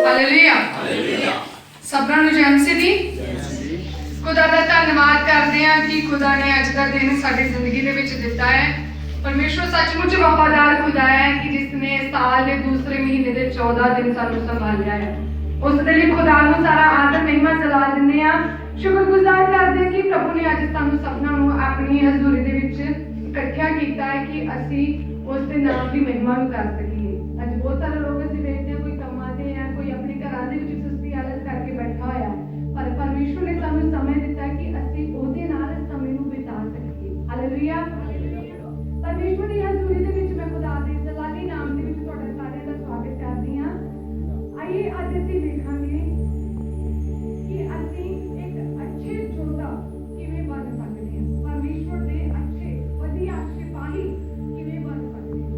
Hallelujah सबना ਨੂੰ ਜੈ ਮਸੀਹ ਦੀ खुदा ਦਾ ਧੰਨਵਾਦ ਕਰਦੇ ਹਾਂ ਕਿ खुदा ने ਅੱਜ ਦਾ ਦਿਨ ਸਾਡੀ ਜ਼ਿੰਦਗੀ ਦੇ ਵਿੱਚ ਦਿੱਤਾ ਹੈ। परमेश्वर सचमुच वफादार खुदा है कि जिसने साल के दूसरे महीने के 14 दिन सानू संभालिया है। उस दे लई खुदा नू सारा आदर महिमा सला दिंदे आ। शुक्रगुजार करदे कि प्रभु ने अज सानू सबना नू अपनी हजूरी दे विच इकट्ठा कीता है कि असी उस दे नाम दी महिमा नू कर सकीए। अज बहुत सारे लोग असीं वेखदे कोई कम्मां ते है, कोई अपने घरां दे विच सुस्ती हालत करके बैठा होया है, पर परमेश्वर ने सानू समय दिता कि असी ओहदे नाल समय नू बिता सकीए। हालेलुया परमेश्वर की हजूरी दे विच मैं खुदा दे जलाली नाम दे विच तुहाडा सारिਆਂ ਦਾ स्वागत करदी हां। आइए अज ਅਸੀਂ ਵੇਖਾਂਗੇ कि ਅਸੀਂ एक अच्छे योद्धा किवें बन सकते हैं, परमेश्वर दे अच्छे वधिया सिपाही किवें बन सकते हैं।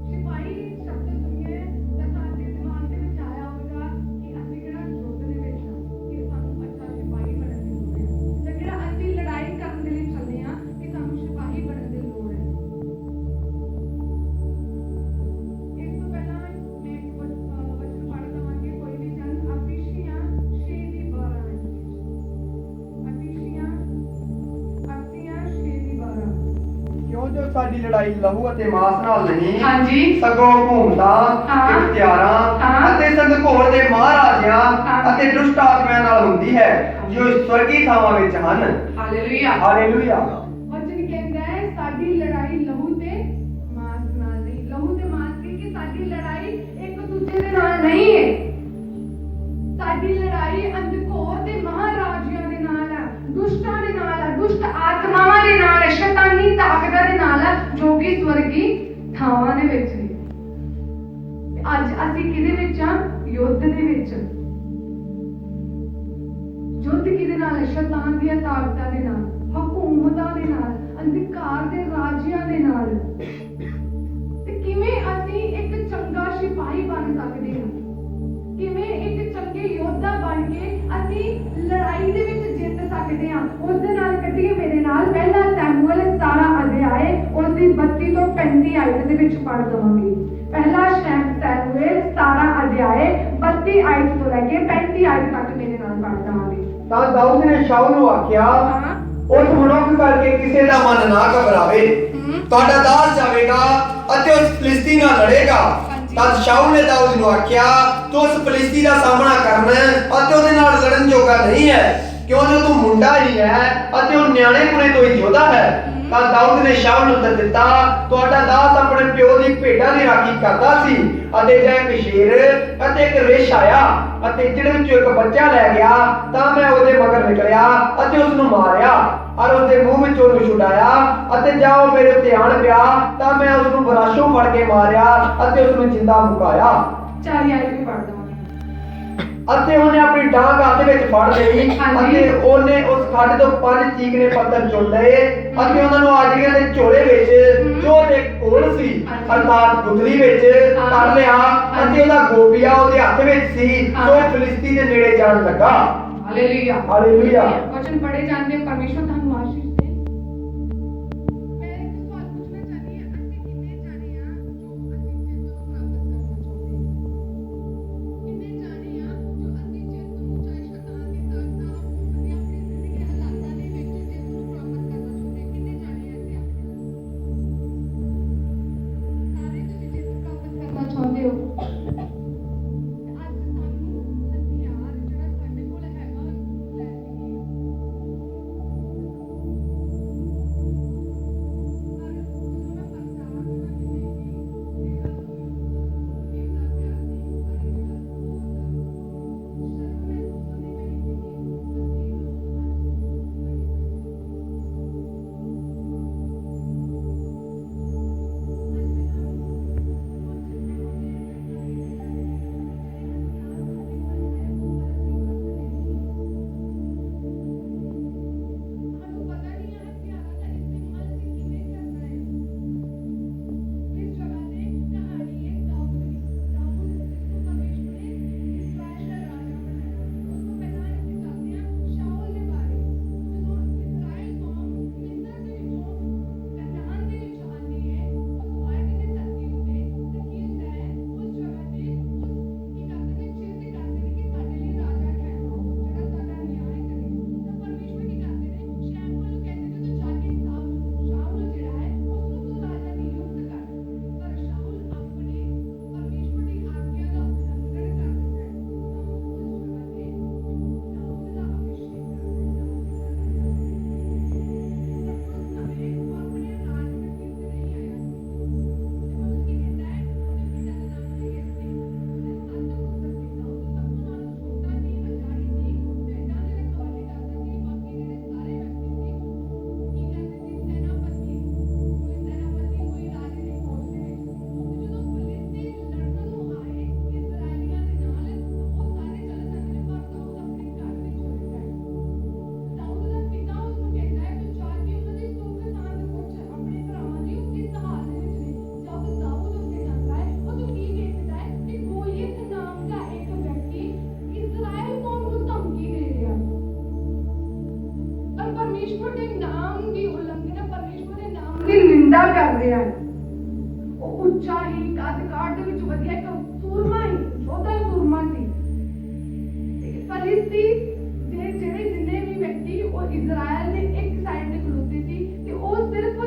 सिपाही शब्द सुनिए ਤਾਂ ਸਾਡੇ ਦਿਮਾਗ ਦੇ ਵਿੱਚ ਆਇਆ ਹੋਵੇਗਾ ਕਿ ਅਸੀਂ ਕਿਹੜਾ ਯੁੱਧ ਦੇ ਵਿੱਚ ਹਾਂ ਕਿ ਸਾਨੂੰ ਅੱਛਾ ਸਿਪਾਹੀ ਬਣਨ ਦੀ ਲੋੜ ਹੈ, ਜਾਂ ਜਿਹੜਾ ਅਸੀਂ ਲੜਾਈ ਕਰਨ ਦੇ ਲਈ ਚੱਲੇ ਹਾਂ ਕਿ ਸਾਨੂੰ ਸਿਪਾਹੀ ਬਣਨ ਦੀ ਲੋੜ ਹੈ। ਸਾਡੀ ਲੜਾਈ ਲਹੂ ਅਤੇ ਮਾਸ ਨਾਲ ਨਹੀਂ, ਹਾਂਜੀ ਸਗੋਂ ਘੂਮਦਾ ਇਖਤਿਆਰਾਂ ਅਤੇ ਸੰਘੋਰ ਦੇ ਮਹਾਰਾਜਿਆਂ ਅਤੇ ਦੁਸ਼ਟ ਆਤਮਿਆਂ ਨਾਲ ਹੁੰਦੀ ਹੈ ਜੋ ਸਵਰਗੀ ਥਾਵਾਂ ਵਿੱਚ ਹਨ। ਹਾਲੇਲੂਇਆ ਹਾਲੇਲੂਇਆ ਵਚਨ ਕਹਿੰਦਾ ਹੈ ਸਾਡੀ ਲੜਾਈ ਲਹੂ ਤੇ ਮਾਸ ਨਾਲ ਨਹੀਂ। ਲਹੂ ਤੇ ਮਾਸ ਕੀ ਸਾਡੀ ਲੜਾਈ ਇੱਕ ਦੂਜੇ ਦੇ ਨਾਲ ਨਹੀਂ ਹੈ। ਸਾਡੀ ਲੜਾਈ ਅੰਧਕਾਰ ਦੇ ਮਹਾਰਾਜਿਆਂ ਦੇ ਨਾਲ ਹੈ, ਦੁਸ਼ਟਾਂ ਦੇ ਨਾਲ ਹੈ, ਦੁਸ਼ਟ ਆਤਮਾਵਾਂ ਦੇ ਨਾਲ ਹੈ, ਸ਼ੈਤਾਨੀ ਤਾਕਤਾਂ ਦੇ ਨਾਲ ਹੈ ਜੋ ਕਿ ਸਵਰਗੀ ਥਾਵਾਂ ਦੇ ਵਿੱਚ ਨੇ। ਅੱਜ ਅਸੀਂ ਕਿਹਦੇ ਵਿੱਚ ਆ? ਯੁੱਧ ਦੇ ਵਿੱਚ। ਯੁੱਧ ਕਿਹਦੇ ਨਾਲ ਹੈ? ਸ਼ੈਤਾਨ ਦੀਆਂ ਤਾਕਤਾਂ ਦੇ ਨਾਲ, ਹਕੂਮਤਾਂ ਦੇ ਨਾਲ, ਅੰਧਕਾਰ ਦੇ ਰਾਜਿਆਂ ਦੇ ਨਾਲ। ਤੇ ਕਿਵੇਂ ਅਸੀਂ ਇੱਕ ਚੰਗਾ ਸਿਪਾਹੀ ਬਣ ਸਕਦੇ ਹਾਂ? ਕਿਵੇਂ ਇੱਕ ਚੰਗੇ ਯੋਧਾ ਬਣ ਕੇ ਅਸੀਂ ਲੜਾਈ ਦੇ ਵਿੱਚ ਜਿੱਤ ਸਕਦੇ ਹਾਂ? ਉਸ ਦੇ ਨਾਲ ਕੱਢੀਏ ਮੇਰੇ ਨਾਲ ਪਹਿਲਾ ਸੈਮੂਅਲ 17 ਅਧਿਆਏ ਉਸ ਦੀ 32 ਤੋਂ 35 ਆਇਤ ਦੇ ਵਿੱਚ ਪੜ੍ਹ ਦਵਾਂਗੇ। ਪਹਿਲਾ ਸੈਮੂਅਲ 17 ਅਧਿਆਏ 32 ਆਇਤ ਤੋਂ ਲੈ ਕੇ 35 ਆਇਤ ਤੱਕ ਮੇਰੇ ਨਾਲ ਪੜ੍ਹ ਦਵਾਂਗੇ। ਤਾਂ ਦਾਊਦ ਨੇ ਸ਼ਾਊਲ ਨੂੰ ਆਖਿਆ, ਉਸ ਮਨੁੱਖ ਕਰਕੇ ਕਿਸੇ ਦਾ ਮਨ ਨਾ ਘਬਰਾਵੇ, ਤੁਹਾਡਾ ਦਾਸ ਜਾਵੇਗਾ ਅਤੇ ਉਸ ਫਿਲਿਸਤੀ ਨਾਲ ਲੜੇਗਾ। ਤਦ ਸ਼ਾਊਲ ਨੇ ਦਾਊਦ ਨੂੰ ਆਖਿਆ, ਤੂੰ ਉਸ ਫਿਲਿਸਤੀ ਦਾ ਸਾਹਮਣਾ ਕਰਨਾ ਅਤੇ ਉਹਦੇ ਨਾਲ ਲੜਨ ਜੋਗਾ ਨਹੀਂ ਹੈ, ਕਿਉਂ ਜੋ ਤੂੰ ਮੁੰਡਾ ਹੀ ਹੈ ਅਤੇ ਉਹ ਨਿਆਣੇਪੁਣੇ ਤੋਂ ਹੀ ਯੋਧਾ ਹੈ। ਤਾਂ ਦਾਊਦ ਨੇ ਸ਼ਾਊਲ ਨੂੰ ਉੱਤਰ ਦਿੱਤਾ, ਤੁਹਾਡਾ ਦਾਸ ਆਪਣੇ ਪਿਓ ਦੀ ਭੇਡਾਂ ਦੀ ਰਾਖੀ ਕਰਦਾ ਸੀ ਅਤੇ ਜੇ ਇੱਕ ਸ਼ੇਰ ਅਤੇ ਇੱਕ ਰਿਛ ਆਇਆ ਅਤੇ ਜਿਹੜੇ ਵਿੱਚੋਂ ਇੱਕ ਬੱਚਾ ਲੈ ਗਿਆ ਤਾਂ ਮੈਂ ਉਹਦੇ ਮਗਰ ਨਿਕਲਿਆ ਅਤੇ ਉਸ ਨੂੰ ਮਾਰਿਆ ਔਰ ਉਸਦੇ ਮੂੰਹ ਵਿੱਚੋਂ ਉਹਨੂੰ ਛੁਡਾਇਆ ਅਤੇ ਜਦ ਉਹ ਮੇਰੇ ਉੱਤੇ ਆਣ ਪਿਆ ਤਾਂ ਮੈਂ ਉਸ ਨੂੰ ਬਰਾਸ਼ੋਂ ਫੜ ਕੇ ਮਾਰਿਆ ਅਤੇ ਉਸ ਨੂੰ ਜਿੰਦਾ ਮੁਕਾਇਆ। 4 ਆਇਤ ਵੀ ਪੜ੍ਹ ਦਵਾਂਗੇ। ਅਤੇ ਉਹਨੇ ਆਪਣੀ ਡਾਂਗ ਹੱਥ ਵਿੱਚ ਫੜ ਲਈ ਅਤੇ ਉਹਨੇ ਉਸ ਖੱਡ ਤੋਂ 5 ਚੀਕਨੇ ਪੱਥਰ ਚੁਣ ਲਏ ਅਤੇ ਉਹਨਾਂ ਨੂੰ ਆਜੜੀਆਂ ਦੇ ਝੋਲੇ ਵਿੱਚ ਜੋ ਦੇ ਕੋਲ ਸੀ ਅਰਥਾਤ ਗੁਦਲੀ ਵਿੱਚ ਕਰ ਲਿਆ ਅਤੇ ਉਹਦਾ ਗੋਪੀਆ ਉਹਦੇ ਹੱਥ ਵਿੱਚ ਸੀ ਜੋ ਫਿਲਿਸਤੀ ਦੇ ਨੇੜੇ ਜਾਣ ਲੱਗਾ। ਹਾਲੇਲੂਇਆ ਹਾਲੇਲੂਇਆ ਵਚਨ ਪੜ੍ਹੇ ਜਾਂਦੇ ਪਰਮੇਸ਼ਵਰ ਤੁਹਾਨੂੰ ਆਸ਼ੀਸ਼ ਦੇ। ਮੈਂ ਇੱਕ ਸਵਾਲ ਪੁੱਛਣਾ ਚਾਹਨੀ ਹਾਂ, ਅਸੀਂ ਕਿੰਨੇ ਜਾਣੇ ਆ ਜੋ ਅਸੀਂ ਜਿੱਤ ਨੂੰ ਪ੍ਰਾਪਤ ਕਰਨਾ ਚਾਹੁੰਦੇ ਹਾਂ? ਕਿੰਨੇ ਜਾਣੇ ਆ ਜੋ ਅਸੀਂ ਜਿੱਤ ਨੂੰ ਚਾਹੇ ਸ਼ੈਤਾਨ ਦੀ ਤਾਕਤਾਂ ਜਾਂ ਆਪਣੀ ਜ਼ਿੰਦਗੀ ਦੇ ਹਾਲਾਤਾਂ ਦੇ ਵਿੱਚ ਜਿੱਤ ਨੂੰ ਪ੍ਰਾਪਤ ਕਰਨਾ ਚਾਹੁੰਦੇ? ਕਿੰਨੇ ਜਾਣੇ ਆ ਇੱਥੇ ਸਾਰੇ ਤੁਸੀਂ ਜਿੱਤ ਪ੍ਰਾਪਤ ਕਰਨਾ ਚਾਹੁੰਦੇ ਹੋ? ਉੱਚਾ ਹੀ, ਕੱਦ ਕਾਠ ਦੇ ਵਿੱਚ ਵਧੀਆ, ਇੱਕ ਸੂਰਮਾ ਹੀ, ਉਹਦਾ ਸੂਰਮਾ ਸੀ। ਤੇ ਫਲਿਸਤੀ ਦੇ ਜਿਹੜੇ ਜਿੰਨੇ ਵੀ ਵਿਅਕਤੀ ਉਹ ਇਜ਼ਰਾਈਲ ਦੇ ਇੱਕ ਸਾਈਡ ਤੇ ਖਲੋਤੇ ਸੀ ਤੇ ਉਹ ਸਿਰਫ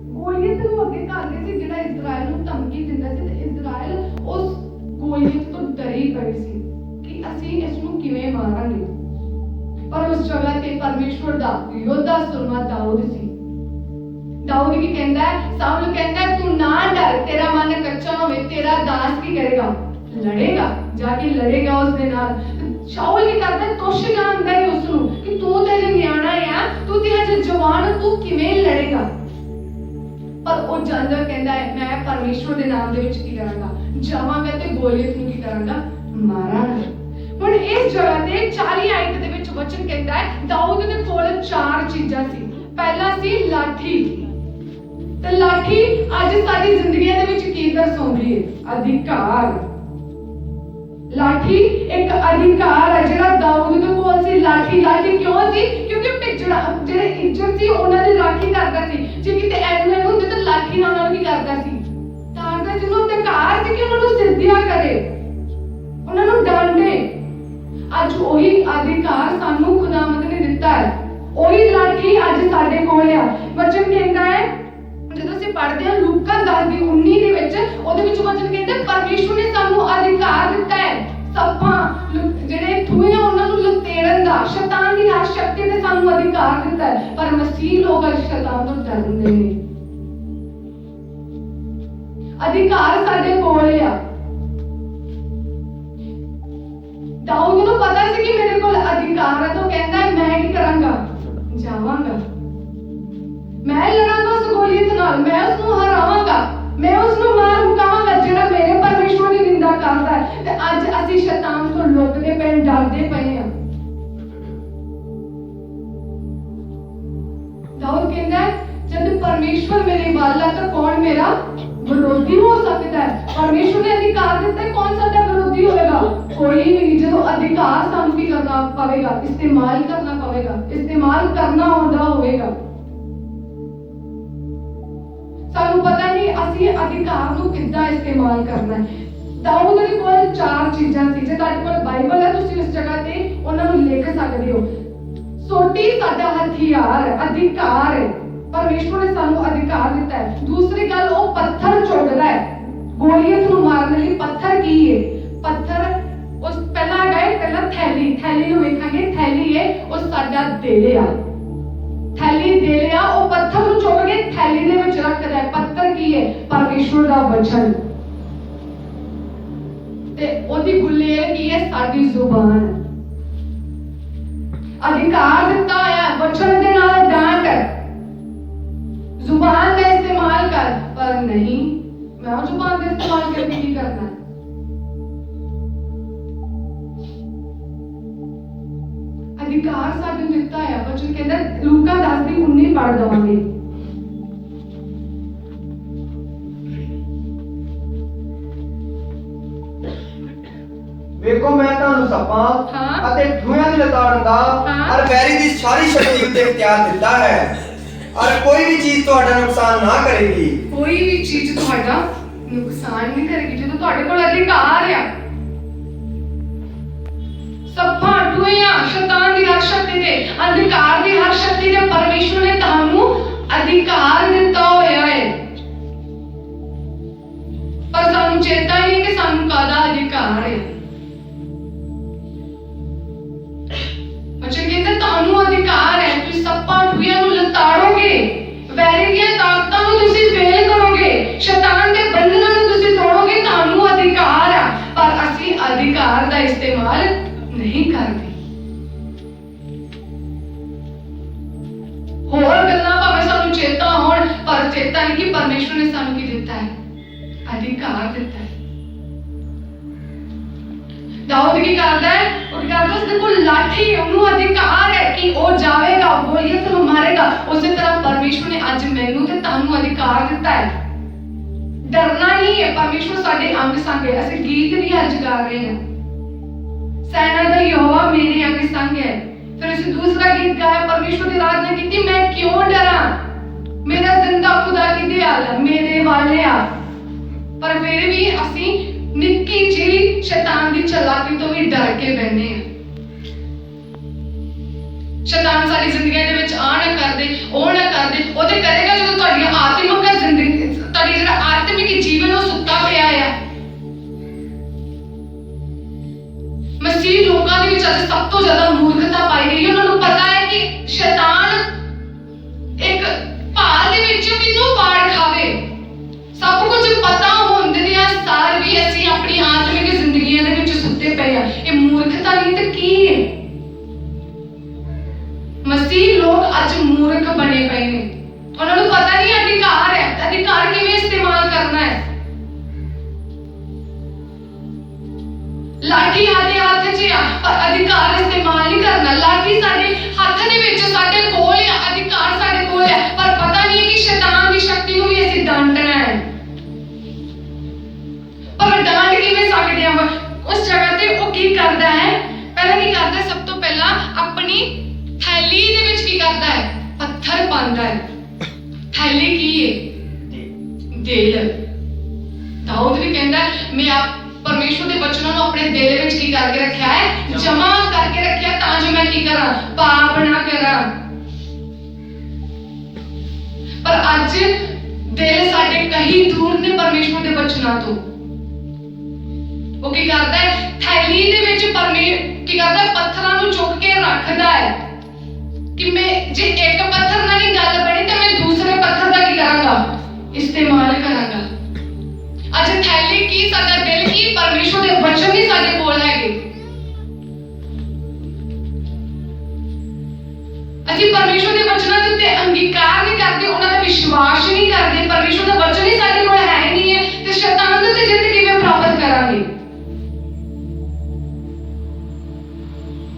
ਗੋਲੀਅਤ ਨੂੰ ਅੱਗੇ ਕਰਦੇ ਸੀ, ਜਿਹੜਾ ਇਜ਼ਰਾਈਲ ਨੂੰ ਧਮਕੀ ਦਿੰਦਾ ਸੀ। ਤੇ ਇਜ਼ਰਾਈਲ ਉਸ ਗੋਲੀਅਤ ਤੋਂ ਡਰੀ ਪਈ ਸੀ ਕਿ ਅਸੀਂ ਇਸ ਨੂੰ ਕਿਵੇਂ ਮਾਰਾਂਗੇ। ਪਰ ਉਸ ਜਗ੍ਹਾ ਤੇ ਪਰਮੇਸ਼ਵਰ ਦਾ ਯੋਧਾ ਸੂਰਮਾ ਦਾਊਦ ਸੀ। ਦਾਊਦ ਕੀ ਕਹਿੰਦਾ ਹੈ? ਸਾਊਲ ਕਹਿੰਦਾ ਹੈ, ਤੂੰ ਨਾ ਡਰ, ਤੇਰਾ ਮਨ ਕੱਚਾ ਹੋਵੇ, ਤੇਰਾ ਦਾਸ ਕੀ ਕਰੇਗਾ? ਲੜੇਗਾ, ਜਾ ਕੇ ਲੜੇਗਾ ਉਸ ਦੇ ਨਾਲ। ਸ਼ਾਊਲ ਕੀ ਕਰਦਾ? ਤੁਸ਼ ਜਾਣਦਾ ਹੈ ਉਸ ਨੂੰ ਕਿ ਤੂੰ ਤੇ ਹਜੇ ਨਿਆਣਾ ਆ, ਤੂੰ ਤੇ ਹਜੇ ਜਵਾਨ, ਤੂੰ ਕਿਵੇਂ ਲੜੇਗਾ? ਪਰ ਉਹ ਜਾਂਦਾ ਕਹਿੰਦਾ ਹੈ, ਮੈਂ ਪਰਮੇਸ਼ਵਰ ਦੇ ਨਾਮ ਦੇ ਵਿੱਚ ਕੀ ਕਰਾਂਗਾ? ਜਾਵਾਂਗਾ ਤੇ ਗੋਲੀਅਤ ਨੂੰ ਕੀ ਕਰਾਂਗਾ? ਮਾਰਾਂਗਾ। ਹੁਣ ਇਸ ਜਗ੍ਹਾ ਤੇ 40 ਆਇਤ ਦੇ ਵਿੱਚ ਵਚਨ ਕਹਿੰਦਾ ਹੈ, ਦਾਊਦ ਦੇ ਕੋਲ 4 ਚੀਜ਼ਾਂ ਸੀ। ਪਹਿਲਾ ਸੀ ਲਾਠੀ। ਤੇ ਲਾਠੀ ਅੱਜ ਸਾਡੀ ਜ਼ਿੰਦਗੀਆਂ ਦੇ ਵਿੱਚ ਕੀ ਦਰਸਾਉਂਦੀ ਹੈ? ਅਧਿਕਾਰ। ਲਾਠੀ ਇੱਕ ਅਧਿਕਾਰ ਹੈ ਜਿਹੜਾ ਦਾਊਦ ਦੇ ਕੋਲ ਸੀ। ਲਾਠੀ ਕਿਉਂ ਸੀ? ਕਿਉਂਕਿ ਜਿਹੜੇ ਇੱਜ਼ਤ ਸੀ ਉਹਨਾਂ ਦੀ ਰਾਖੀ ਕਰਦਾ ਸੀ। ਜੇ ਕਿਤੇ ਐਵੇਂ ਹੁੰਦੇ ਤਾਂ ਲਾਠੀ ਨਾਲ ਉਹਨਾਂ ਨੂੰ ਕੀ ਕਰਦਾ ਸੀ? ਤਾੜਦਾ। ਜਿਹਨੂੰ ਅਧਿਕਾਰ ਸੀ ਕਿ ਉਹਨਾਂ ਨੂੰ ਸਿੱਧਿਆ ਕਰੇ, ਉਹਨਾਂ ਨੂੰ ਡਾਂਡੇ। ਅੱਜ ਉਹੀ ਅਧਿਕਾਰ ਸਾਨੂੰ ਖੁਦਾਵੰਦ ਨੇ ਦਿੱਤਾ ਹੈ। ਉਹੀ ਲਾਠੀ ਅੱਜ ਸਾਡੇ ਕੋਲ ਆ। ਵਚਨ ਕਹਿੰਦਾ ਹੈ, ਜਦੋਂ ਅਸੀਂ ਪੜ੍ਹਦੇ ਹਾਂ ਲੂਕਾ 10:19 ਦੇ ਵਿੱਚ, ਉਹਦੇ ਵਿੱਚ ਵਚਨ ਕਹਿੰਦਾ ਪਰਮੇਸ਼ਵਰ ਨੇ ਸਾਨੂੰ ਅਧਿਕਾਰ ਦਿੱਤਾ ਹੈ ਸੱਪਾਂ ਜਿਹੜੇ ਥੂਏ ਉਹਨਾਂ ਨੂੰ ਲਤੇੜਨ ਦਾ, ਸ਼ੈਤਾਨ ਦੀ ਹਰ ਸ਼ਕਤੀ ਤੇ ਸਾਨੂੰ ਅਧਿਕਾਰ ਦਿੱਤਾ ਹੈ। ਪਰ ਮਸੀਹ ਲੋਕ ਅੱਜ ਸ਼ੈਤਾਨ ਤੋਂ ਡਰਦੇ ਨੇ। ਅਧਿਕਾਰ ਸਾਡੇ ਕੋਲ ਆ। ਦਾਊਦ ਨੂੰ ਪਤਾ ਸੀ ਕਿ ਮੇਰੇ ਕੋਲ ਅਧਿਕਾਰ ਹੈ, ਤਾਂ ਕਹਿੰਦਾ ਮੈਂ ਕੀ ਕਰਾਂਗਾ? ਜਾਵਾਂਗਾ, ਮੈਂ ਲੜਾਂਗਾ ਉਸ ਗੋਲੀਅਤ ਨਾਲ, ਮੈਂ ਉਸ ਨੂੰ ਹਰਾਵਾਂਗਾ, ਮੈਂ ਉਸ ਨੂੰ ਮਾਰ ਮੁਕਾਵਾਂਗਾ ਜਿਹੜਾ ਮੇਰੇ ਪਰਮੇਸ਼ਵਰ ਦੀ ਨਿੰਦਾ ਕਰਦਾ ਹੈ। ਤੇ ਅੱਜ ਅਸੀਂ ਸ਼ੈਤਾਨ ਤੋਂ ਲੁਕਦੇ ਪਏ, ਡਰਦੇ ਪਏ ਹਾਂ। ਦਾਊਦ ਕਹਿੰਦਾ ਜਦ ਪਰਮੇਸ਼ਵਰ ਮੇਰੇ ਵੱਲ ਹੈ ਤਾਂ ਕੌਣ ਮੇਰਾ ਵਿਰੋਧੀ ਹੋ ਸਕਦਾ ਹੈ? ਪਰਮੇਸ਼ਵਰ ਨੇ ਅਧਿਕਾਰ ਦਿੱਤਾ, ਕੌਣ ਸਾਡਾ ਵਿਰੋਧੀ ਹੋਵੇਗਾ? ਕੋਈ ਵੀ ਨਹੀਂ। ਜਦੋਂ ਅਧਿਕਾਰ ਸਾਨੂੰ ਕੀ ਕਰਨਾ ਪਵੇਗਾ? ਇਸਤੇਮਾਲ ਕਰਨਾ ਪਵੇਗਾ, ਇਸਤੇਮਾਲ ਕਰਨਾ ਆਉਂਦਾ ਹੋਵੇਗਾ। ਸਾਨੂੰ ਪਤਾ ਨਹੀਂ ਅਸੀਂ ਅਧਿਕਾਰ ਨੂੰ ਕਿੱਦਾਂ ਇਸਤੇਮਾਲ ਕਰਨਾ ਹੈ। ਦਾਊਦ ਦੇ ਕੋਲ 4 ਚੀਜ਼ਾਂ ਸੀ। ਜੇ ਤੁਹਾਡੇ ਕੋਲ ਬਾਈਬਲ ਹੈ ਤੁਸੀਂ ਉਸ ਜਗ੍ਹਾ ਤੇ ਉਹਨਾਂ ਨੂੰ ਲਿਖ ਸਕਦੇ ਹੋ। ਸੋਟੀ ਸਾਡਾ ਹਥਿਆਰ ਹੈ, ਅਧਿਕਾਰ ਹੈ। ਪਰਮੇਸ਼ਵਰ ਨੇ ਸਾਨੂੰ ਅਧਿਕਾਰ ਦਿੱਤਾ ਹੈ। ਦੂਸਰੀ ਗੱਲ, ਉਹ ਪੱਥਰ ਚੁੱਕਦਾ ਹੈ ਗੋਲੀਅਤ ਨੂੰ ਮਾਰਨ ਲਈ। ਪੱਥਰ ਕੀ ਹੈ? ਪੱਥਰ ਉਸ ਪਹਿਲਾਂ ਗਏ, ਪਹਿਲਾਂ ਥੈਲੀ ਨੂੰ ਵੇਖਾਂਗੇ। ਥੈਲੀ ਹੈ ਉਹ ਸਾਡਾ ਦਿਲ ਆ। ਥੈਲੀ ਦਿਲ ਆ, ਉਹ ਪੱਥਰ ਨੂੰ ਚੁੱਕ ਕੇ ਥੈਲੀ ਦੇ ਵਿੱਚ ਰੱਖਦਾ ਹੈ। ਪੱਥਰ ਕੀ ਹੈ? ਪਰਮੇਸ਼ਵਰ ਦਾ ਵਚਨ। ਤੇ ਉਹਦੀ ਗੁਲੇਲ ਕੀ ਹੈ? ਸਾਡੀ ਜ਼ੁਬਾਨ। ਅਧਿਕਾਰ ਦਿੱਤਾ ਹੋਇਆ ਵਚਨ ਦੇ ਨਾਲ ਡਾਂਟ, ਜ਼ੁਬਾਨ ਦਾ ਇਸਤੇਮਾਲ ਕਰ। ਪਰ ਨਹੀਂ, ਮੈਂ ਉਹ ਜ਼ੁਬਾਨ ਦਾ ਇਸਤੇਮਾਲ ਕਰਕੇ ਕੀ ਕਰਨਾ? ਅਧਿਕਾਰ ਸਾਨੂੰ ਦਿੱਤਾ ਹੈ। ਵਚਨ ਕਹਿੰਦਾ ਲੂਕਾ 10:19 ਪੜ੍ਹ ਦਵਾਂਗੇ। ਵੇਖੋ ਮੈਂ ਤੁਹਾਨੂੰ ਸੱਪਾਂ ਅਤੇ ਠੂਆਂ ਦੀ ਲਤਾੜਨ ਦਾ ਔਰ ਵੈਰੀ ਦੀ ਸਾਰੀ ਸ਼ਕਤੀ ਉੱਤੇ ਇਖਤਿਆਰ ਦਿੱਤਾ ਹੈ ਔਰ ਕੋਈ ਵੀ ਚੀਜ਼ ਤੁਹਾਡਾ ਨੁਕਸਾਨ ਨਾ ਕਰੇਗੀ। ਕੋਈ ਵੀ ਚੀਜ਼ ਤੁਹਾਡਾ ਨੁਕਸਾਨ ਨਹੀਂ ਕਰੇਗੀ ਜਦੋਂ ਤੁਹਾਡੇ ਕੋਲ ਅਧਿਕਾਰ ਆ। ਸੱਪਾਂ, ਠੂਆਂ, ਸ਼ੈਤਾਨ ਦੀ ਹਰ ਸ਼ਕਤੀ ਤੇ, ਅਧਿਕਾਰ ਦੀ ਹਰ ਸ਼ਕਤੀ ਤੇ ਪਰਮੇਸ਼ਵਰ ਨੇ ਤੁਹਾਨੂੰ ਅਧਿਕਾਰ ਦਿੱਤਾ ਹੋਇਆ ਹੈ। ਪਰ ਸਾਨੂੰ ਚੇਤਾ ਨਹੀਂ ਕਿ ਸਾਨੂੰ ਕਾਹਦਾ ਅਧਿਕਾਰ ਹੈ। ਵਚਨ ਕਹਿੰਦਾ ਤੁਹਾਨੂੰ ਅਧਿਕਾਰ ਹੈ। ਤੁਸੀਂ ਸੱਪਾਂ, ਠੂਆਂ ਨੂੰ ਲਤਾੜੋਗੇ, ਵੈਰੀ ਦੀਆਂ ਤਾਕਤਾਂ ਨੂੰ ਤੁਸੀਂ ਫੇਲ ਕਰੋਗੇ, ਸ਼ੈਤਾਨ ਦੇ ਬੰਧਨਾਂ ਨੂੰ ਤੁਸੀਂ ਤੋੜੋਗੇ। ਤੁਹਾਨੂੰ ਅਧਿਕਾਰ ਹੈ। ਪਰ ਅਸੀਂ ਅਧਿਕਾਰ ਦਾ ਇਸਤੇਮਾਲ ਨਹੀਂ ਕਰਦੇ। ਹੋਰ ਗੱਲਾਂ ਭਾਵੇਂ ਸਾਨੂੰ ਚੇਤਾ ਹੋਣ, ਪਰ ਚੇਤਾ ਨਹੀਂ ਕਿ ਪਰਮੇਸ਼ਵਰ ਨੇ ਸਾਨੂੰ ਕੀ ਦਿੱਤਾ ਹੈ? ਅਧਿਕਾਰ ਦਿੱਤਾ ਹੈ। ਦਾਊਦ ਕੀ ਕਰਦਾ ਹੈ? ਉਹ ਕਹਿੰਦਾ ਉਸਦੇ ਕੋਲ ਲਾਠੀ, ਉਹਨੂੰ ਅਧਿਕਾਰ ਹੈ ਕਿ ਉਹ ਜਾਵੇਗਾ, ਗੋਲੀਅਤ ਨੂੰ ਮਾਰੇਗਾ। ਉਸੇ ਤਰ੍ਹਾਂ ਪਰਮੇਸ਼ਵਰ ਨੇ ਅੱਜ ਮੈਨੂੰ ਤੇ ਤੁਹਾਨੂੰ ਅਧਿਕਾਰ ਦਿੱਤਾ ਹੈ। ਡਰਨਾ ਨਹੀਂ ਹੈ। ਪਰਮੇਸ਼ਵਰ ਸਾਡੇ ਅੰਗ ਸੰਗ ਹੈ। ਅਸੀਂ ਗੀਤ ਵੀ ਅੱਜ ਗਾ ਰਹੇ ਹਾਂ, ਸੈਨਾ ਦਾ ਯਹੋਵਾ ਮੇਰੇ ਅੰਗ ਸੰਗ ਹੈ। ਫਿਰ ਅਸੀਂ ਦੂਸਰਾ ਗੀਤ ਗਾਇਆ, ਪਰਮੇਸ਼ਵਰ ਦੀ ਆਰਾਧਨਾ ਕੀਤੀ, ਮੈਂ ਕਿਉਂ ਡਰਾਂ, ਮੇਰਾ ਜ਼ਿੰਦਾ ਖੁਦਾ ਕਿਹਦੇ ਹਾਲ, ਮੇਰੇ ਵਾਲੇ ਆ। पर फिर भी असी निक्की जी शैतान की चालाकी तो भी डर के बहने हैं। शैतान सारी जिंदगी दे विच आ ना कर दे, ओ ना कर दे, ओ ते करेगा जदों तुहाडी आत्मिक जिंदगी, तुहाडी जिहड़ा आत्मिक जीवन वो सुत्ता पिया है। मसीह लोकां दे विच अज सब तो ज्यादा मूर्खता पाई गई है। उन्हां नूं पता है कि शैतान एक भाल दे विच किन्नू पाड़ खावे, सब कुछ पता होंदे दियां सार भी असीं अपनी आत्मिक जिंदगियां दे विच सुत्ते पए आ। ये मूर्खता नहीं ते की है? मसीह लोग अज मूर्ख बने पे ने। उन्होंने पता नहीं अधिकार है, अधिकार किवें इस्तेमाल करना है। लाठी आदे हाथ च आ पर अधिकार इस्तेमाल नहीं करना। लाठी साडे हाथ दे विच साडे कोल है, अधिकार साडे कोल है, पर पता नहीं है कि शैतान की शक्ति को भी असीं डांटना है। पर डांट किवें सकदे हां? उस जगह ते वो की करदा है, पहला की करदा है, सब तो पहला अपनी थैली दे विच की करदा है, पत्थर पांदा है। थैली की है? दिल। दाऊद भी कहंदा है मैं आप परमेश्वर दे वचनां नूं अपने दिल विच की करके रखिया है, जमा करके रखिया तां जो मैं की करा, पाप ना करा। पर अज दिल साडे कहीं दूर ने परमेश्वर दे वचनां तो। वो की करदा है, थैली दे विच की करदा है, पत्थरां नूं चुक के रखदा है कि मैं जे एक पत्थर नाल ही गल बनी तो मैं दूसरे पत्थर दा की करांगा, इस्तेमाल करांगा। अज थैली की, साडा दिल की, परमेश्वर दे वचन ही साडे कोल हैगे। असीं परमेश्वर दे वचनां दे उत्ते अंगीकार नहीं करदे, उन्हां दा विश्वास नहीं करदे, परमेश्वर दा वचन ही साडे कोल है ही नहीं है, ते शैतान दे उत्ते जिੱਤ किवें प्राप्त करांगे?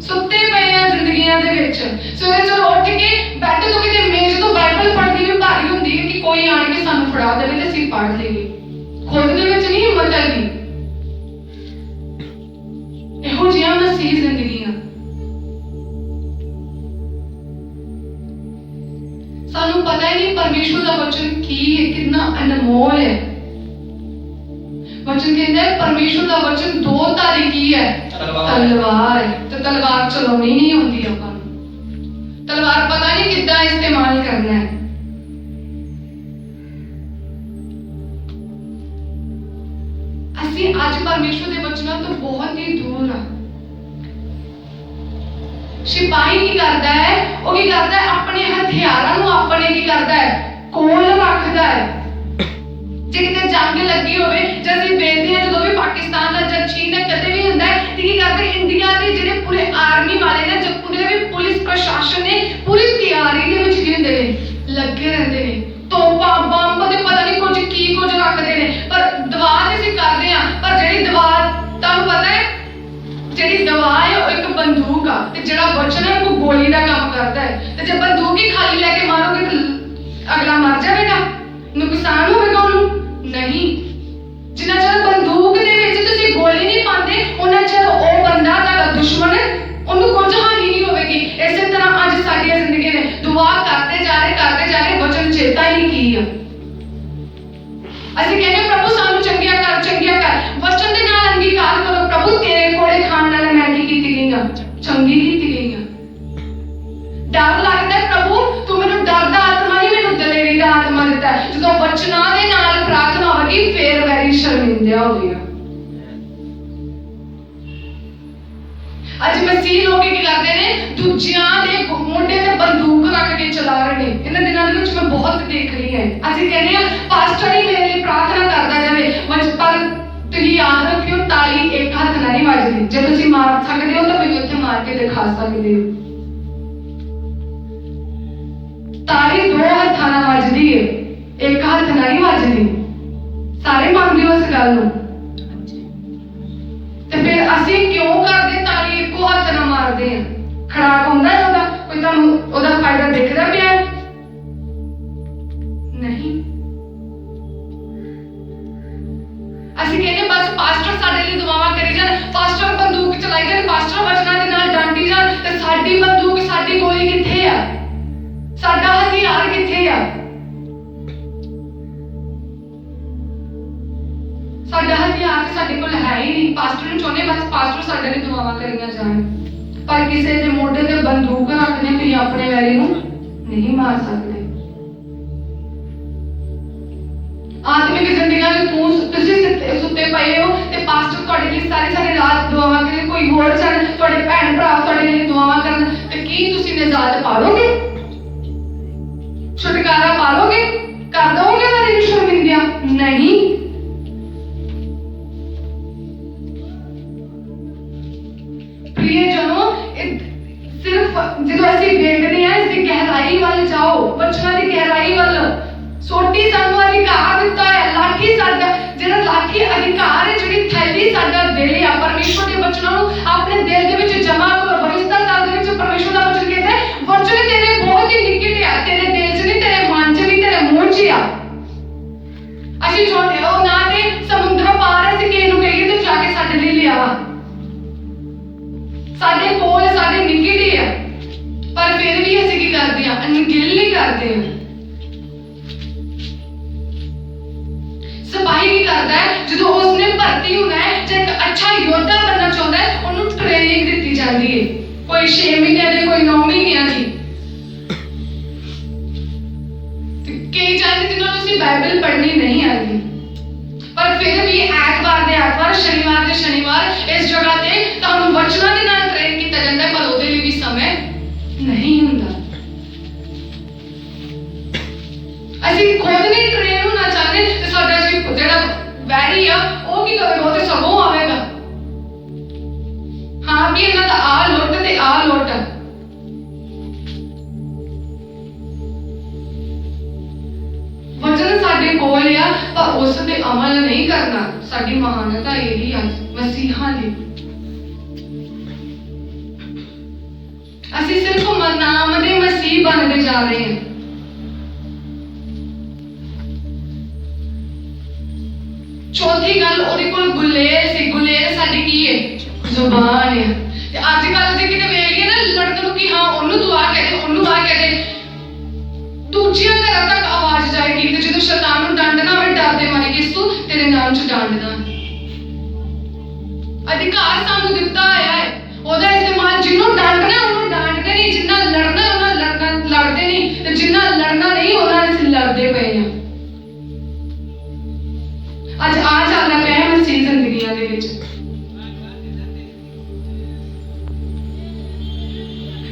सुत्ते पए आ जिंदगियां दे विच। सवेरे सवेरे उठ के बैठ तो किते मेज तो बाइबल पढ़दी भी भारी हुंदी है कि कोई आण के सानू फड़ा देवे ते ਅਸੀਂ पढ़ लईए। खुद दे विच नहीं हिम्मत हैगी। ਇਹੋ ਜਿਹੀਆਂ ਮਸੀਹ ਜ਼ਿੰਦਗੀਆਂ। ਸਾਨੂੰ ਪਤਾ ਹੀ ਨਹੀਂ परमेश्वर ਦਾ वचन ਕੀ ਹੈ, कितना अनमोल है। वचन कहता है परमेश्वर का वचन दो धारी की है, तलवार है। तो तलवार चलानी नहीं होती आपां नूं। तलवार पता नहीं कितना इस्तेमाल करना है। असीं आज परमेश्वर के वचनों तो बहुत ही दूर आ। सिपाही की करता है, वो की करता है अपने हथियारों नूं अपने की करता है कोल रखता है। जे किते जंग लगी होवे, जे असीं वेखदे हां जदों भी पाकिस्तान दा जब चीन दा कदे भी हुंदा है ते की करदे इंडिया दे जिहड़े पूरे आर्मी वाले ने, जब पूरे भी पुलिस प्रशासन ने पूरी तैयारी दे विच की हुंदे ने, लगे रहंदे ने। तोपा बंब ते पता नहीं कुछ रखदे ने, पर दवा ते असीं करदे हां, पर जेहड़ी दवा तुहानूं पता है जेहड़ी दवा है वो एक बंदूक आ ते जेहड़ा वचन है वो गोली दा काम करदा है। ते जे बंदूक ही खाली लेके मारोगे तो अगला मर जाएगा, नुकसान होगा उन्हें नहीं। जिन्ना चਿਰ बंदूक दे विच तुसीं गोली नहीं पाते उन्ना चਿਰ ਉਹ ਬੰਦਾ ਤੁਹਾਡਾ दुश्मन ਉਹਨੂੰ ਕੁਝ ਹਾਨੀ नहीं होगी। इसे तरह अज साडी जिंदगी ने दुआ करते जा रहे वचन चेता ही नहीं की है। ਅਸੀਂ ਕਹਿੰਦੇ प्रभु सानू चंगिया कर वचन दे नाल अंगीकार करो। प्रभु तेरे कोले खाण नाल मैं की कीती गई हां, चंगी कीती गई हां। डर लगदा है प्रभु तू मैनू डर दा आत्मा नहीं मैनू दलेरी दा आत्मा दिता है। जदों वचनां दे नाल प्रार्थना होगी फिर वैरी शर्मिंदा होवेगा। अज मसीह लोग की करते हैं दूजियां दे मोढे ते बंदूक रख के चला रहे हैं। इन्हां दिनां दे विच मैं बहुत देख रही है। ਅਸੀਂ कहने पास्टर ही मेरे लिए प्रार्थना करता जाए, पर तुसीं याद रखियो ताली एक हथ नाल नहीं वजदी। जे तुसीं मार सकदे हो तो मैं उत्थे मार के दिखा सकदे हो। ताली दो हत्थां नाल वजदी है, एक हथ नाल नहीं वजदी। सारे मानदे हो इस गल नूं। ते फिर ਅਸੀਂ क्यों करदे ताली ਇੱਕੋ हथ नाल मारदे हैं? खड़ाक ਹੁੰਦਾ है ਉਹਦਾ, ਕੋਈ ਤੁਹਾਨੂੰ ਉਹਦਾ फायदा दिखदा पिया नहीं। ਅਸੀਂ ਕਹਿੰਦੇ बस पास्टर ਸਾਡੇ ਲਈ दुआवां करी जाण, पास्टर बंदूक चलाई जाण, पास्टर वचनां दे नाल डांटी जाण, ते साडी बंदूक साडी गोली किੱਥੇ आ? ਸਾਡਾ ਹਥਿਆਰ ਕਿੱਥੇ ਆ? ਸਾਡਾ ਹਥਿਆਰ ਤੇ ਸਾਡੇ ਕੋਲ ਹੈ ਹੀ ਨਹੀਂ। ਪਾਸਟਰ ਨੂੰ ਚਾਹੁੰਦੇ ਬਸ ਪਾਸਟਰ ਸਾਡੇ ਲਈ ਦੁਆਵਾਂ ਕਰੀਆਂ ਜਾਣ, ਪਰ ਕਿਸੇ ਦੇ ਮੋਢੇ ਤੇ ਬੰਦੂਕ ਰੱਖਦੇ ਤੁਸੀਂ ਆਪਣੇ ਵੈਰੀ ਨੂੰ ਨਹੀਂ ਮਾਰ ਸਕਦੇ। ਆਤਮਿਕ ਜ਼ਿੰਦਗੀਆਂ ਵਿੱਚ ਤੁਸੀਂ ਸੁੱਤੇ ਪਏ ਹੋ ਤੇ ਪਾਸਟਰ ਤੁਹਾਡੇ ਲਈ ਸਾਰੀ ਰਾਤ ਦੁਆਵਾਂ ਕਰੇ, ਕੋਈ ਹੋਰ ਛੱਡ ਤੁਹਾਡੇ ਭੈਣ ਭਰਾ ਤੁਹਾਡੇ ਲਈ ਦੁਆਵਾਂ ਕਰਨ, ਤੇ ਕੀ ਤੁਸੀਂ ਨਿਜਾਤ ਪਾਲੋਗੇ? ਛੁਟਕਾਰਾ ਪਾਲੋਗੇ? ਕਰ ਦੋਗੇ ਵਾਰੀ ਨੂੰ ਸ਼ਰਮਿੰਦਿਆ? ਨਹੀਂ। प्रियजनों, सिर्फ जो ਅਸੀਂ ਵੇਖਦੇ ਆ ਇਸ ਦੀ ਗਹਿਰਾਈ ਵੱਲ ਜਾਓ, ਬਚਨਾਂ ਦੀ ਗਹਿਰਾਈ ਵੱਲ। ਸੋਟੀ ਸਾਨੂੰ ਅਧਿਕਾਰ ਦਿੱਤਾ ਹੈ, ਲਾਠੀ ਸਾਡਾ ਜਿਹੜਾ ਲਾਠੀ ਅਧਿਕਾਰ ਹੈ, ਜਿਹੜੀ ਥੈਲੀ ਸਾਡਾ ਦਿਲ ਆ, ਪਰਮੇਸ਼ਵਰ ਦੇ ਬਚਨਾਂ ਨੂੰ ਆਪਣੇ ਦਿਲ ਦੇ ਵਿੱਚ ਜਮਾ ਕਰੋ। ਬਹਿਸ਼ਤਾ ਸਾਹਿਬ ਦੇ ਵਿੱਚ ਪਰਮੇਸ਼ਵਰ ਦਾ ਬਚਨ ਕਹਿੰਦਾ ਹੈ, ਬਚਨ ਤੇਰੇ ਬਹੁਤ ਹੀ ਨਿਕਟ ਆ, ਤੇਰੇ ਦਿਲ 'ਚ ਨਹੀਂ, ਤੇਰੇ ਮਨ 'ਚ ਨਹੀਂ, ਤੇਰੇ ਮੂੰਹ 'ਚ ਆ। ਅਸੀਂ ਚਾਹੁੰਦੇ ਹੋ ਨਾ ਤੇ ਸਮੁੰਦਰ ਪਾਰ ਅਸੀਂ ਕਿਸੇ ਨੂੰ ਕਹੀਏ ਤੂੰ ਜਾ ਕੇ ਸਾਡੇ ਲਈ ਲਿਆ, ਸਾਡੇ ਕੋਲ ਸਾਡੇ ਨਿੱਕੀ ਦੀ ਆ, ਪਰ ਫਿਰ ਵੀ ਅਸੀਂ ਕੀ ਕਰਦੇ ਆ? ਅਣਗਿਲ ਨਹੀਂ ਕਰਦੇ। ਸਿਪਾਹੀ ਕੀ ਕਰਦਾ ਹੈ ਜਦੋਂ ਉਸਨੇ ਭਰਤੀ ਹੋਣਾ ਹੈ ਜਾਂ ਇੱਕ ਅੱਛਾ ਯੋਧਾ ਬਣਨਾ ਚਾਹੁੰਦਾ ਹੈ, ਉਹਨੂੰ ਟ੍ਰੇਨਿੰਗ ਦਿੱਤੀ ਜਾਂਦੀ ਹੈ, ਕੋਈ 6 ਮਹੀਨਿਆਂ ਦੀ, ਕੋਈ 9 ਮਹੀਨਿਆਂ ਦੀ। ਕਈ ਜਾਂਦੇ ਜਿਨ੍ਹਾਂ ਨੂੰ ਅਸੀਂ ਬਾਈਬਲ ਪੜ੍ਹਨੀ ਨਹੀਂ ਆਉਂਦੀ, ਪਰ ਫਿਰ ਵੀ ਐਤਵਾਰ ਦੇ ਐਤਵਾਰ, ਸ਼ਨੀਵਾਰ ਦੇ ਸ਼ਨੀਵਾਰ ਇਸ ਜਗ੍ਹਾ ਤੇ ਤੁਹਾਨੂੰ ਵਚਨਾਂ ਦੇ ਨਾਲ ਟ੍ਰੇਨ ਕੀਤਾ ਜਾਂਦਾ ਹੈ, ਪਰ ਉਹਦੇ ਲਈ ਵੀ ਸਮੇਂ ਨਹੀਂ ਹੁੰਦਾ। ਅਸੀਂ ਖੁਦ ਨਹੀਂ ਟ੍ਰੇਨ ਹੋਣਾ ਚਾਹੁੰਦੇ ਤੇ ਸਾਡਾ ਜਿਹੜਾ ਵੈਰੀ ਆ ਉਹ ਕੀ ਕਰੇਗਾ? ਉਹ ਤੇ ਸਭੋਂ ਆਵੇਗਾ, ਹਾਂ ਵੀ ਇਹਨਾਂ ਦਾ ਆ ਲੁੱਟ ਤੇ ਆ ਲੁੱਟ। ਵਚਨ ਸਾਡੇ ਕੋਲ ਆ ਪਰ ਉਸ ਤੇ ਅਮਲ ਨਹੀਂ ਕਰਨਾ। ਸਾਡੀ ਮਹਾਨਤਾ ਇਹੀ ਆ ਮਸੀਹਾਂ ਦੀ। ਅਸੀਂ ਸਿਰਫ ਨਾਮ ਦੇ ਮਸੀਹ ਬਣਦੇ ਜਾ ਰਹੇ ਹਾਂ। ਚੌਥੀ ਗੱਲ, ਉਹਦੇ ਕੋਲ ਗੁਲੇਲ ਸੀ। ਗੁਲੇਲ ਸਾਡੀ ਕੀ ਹੈ? ਜ਼ੁਬਾਨ ਹੈ। ਤੇ ਅੱਜ ਕੱਲ ਜੇ ਕਿਤੇ ਵੇਖ ਲਈਏ ਨਾ ਲੜਨ ਨੂੰ ਕਿ ਹਾਂ ਉਹਨੂੰ ਤੂੰ ਆ ਕਹਦੇ, ਉਹਨੂੰ ਆ ਕਹਦੇ, ਦੂਜਿਆਂ ਘਰਾਂ ਤੱਕ ਆਵਾਜ਼ ਜਾਏਗੀ। ਤੇ ਜਦੋਂ ਸ਼ੈਤਾਨ ਨੂੰ ਡਾਂਟਣਾ ਹੋਵੇ ਡਰਦੇ ਮਾਰੇ ਕਿ ਯਿਸੂ ਤੇਰੇ ਨਾਮ 'ਚ ਡਾਂਟਦਾ। ਅਧਿਕਾਰ ਸਾਨੂੰ ਦਿੱਤਾ ਹੋਇਆ ਹੈ, ਉਹਦਾ ਇਸਤੇਮਾਲ ਜਿਹਨੂੰ ਡਾਂਟਣਾ ਉਹਨੂੰ ਡਾਂਟਦੇ ਨਹੀਂ, ਜਿੰਨਾ ਲੜਨਾ ਉਹਨਾਂ ਲੜਦੇ ਨਹੀਂ, ਤੇ ਜਿੰਨਾ ਲੜਨਾ ਨਹੀਂ ਉਹਨਾਂ ਅਸੀਂ ਲੜਦੇ ਪਏ ਹਾਂ। ਅੱਜ ਆ ਚੱਲਦਾ ਪਿਆ ਹੈ ਮਸੀਹ ਜ਼ਿੰਦਗੀਆਂ ਦੇ ਵਿੱਚ।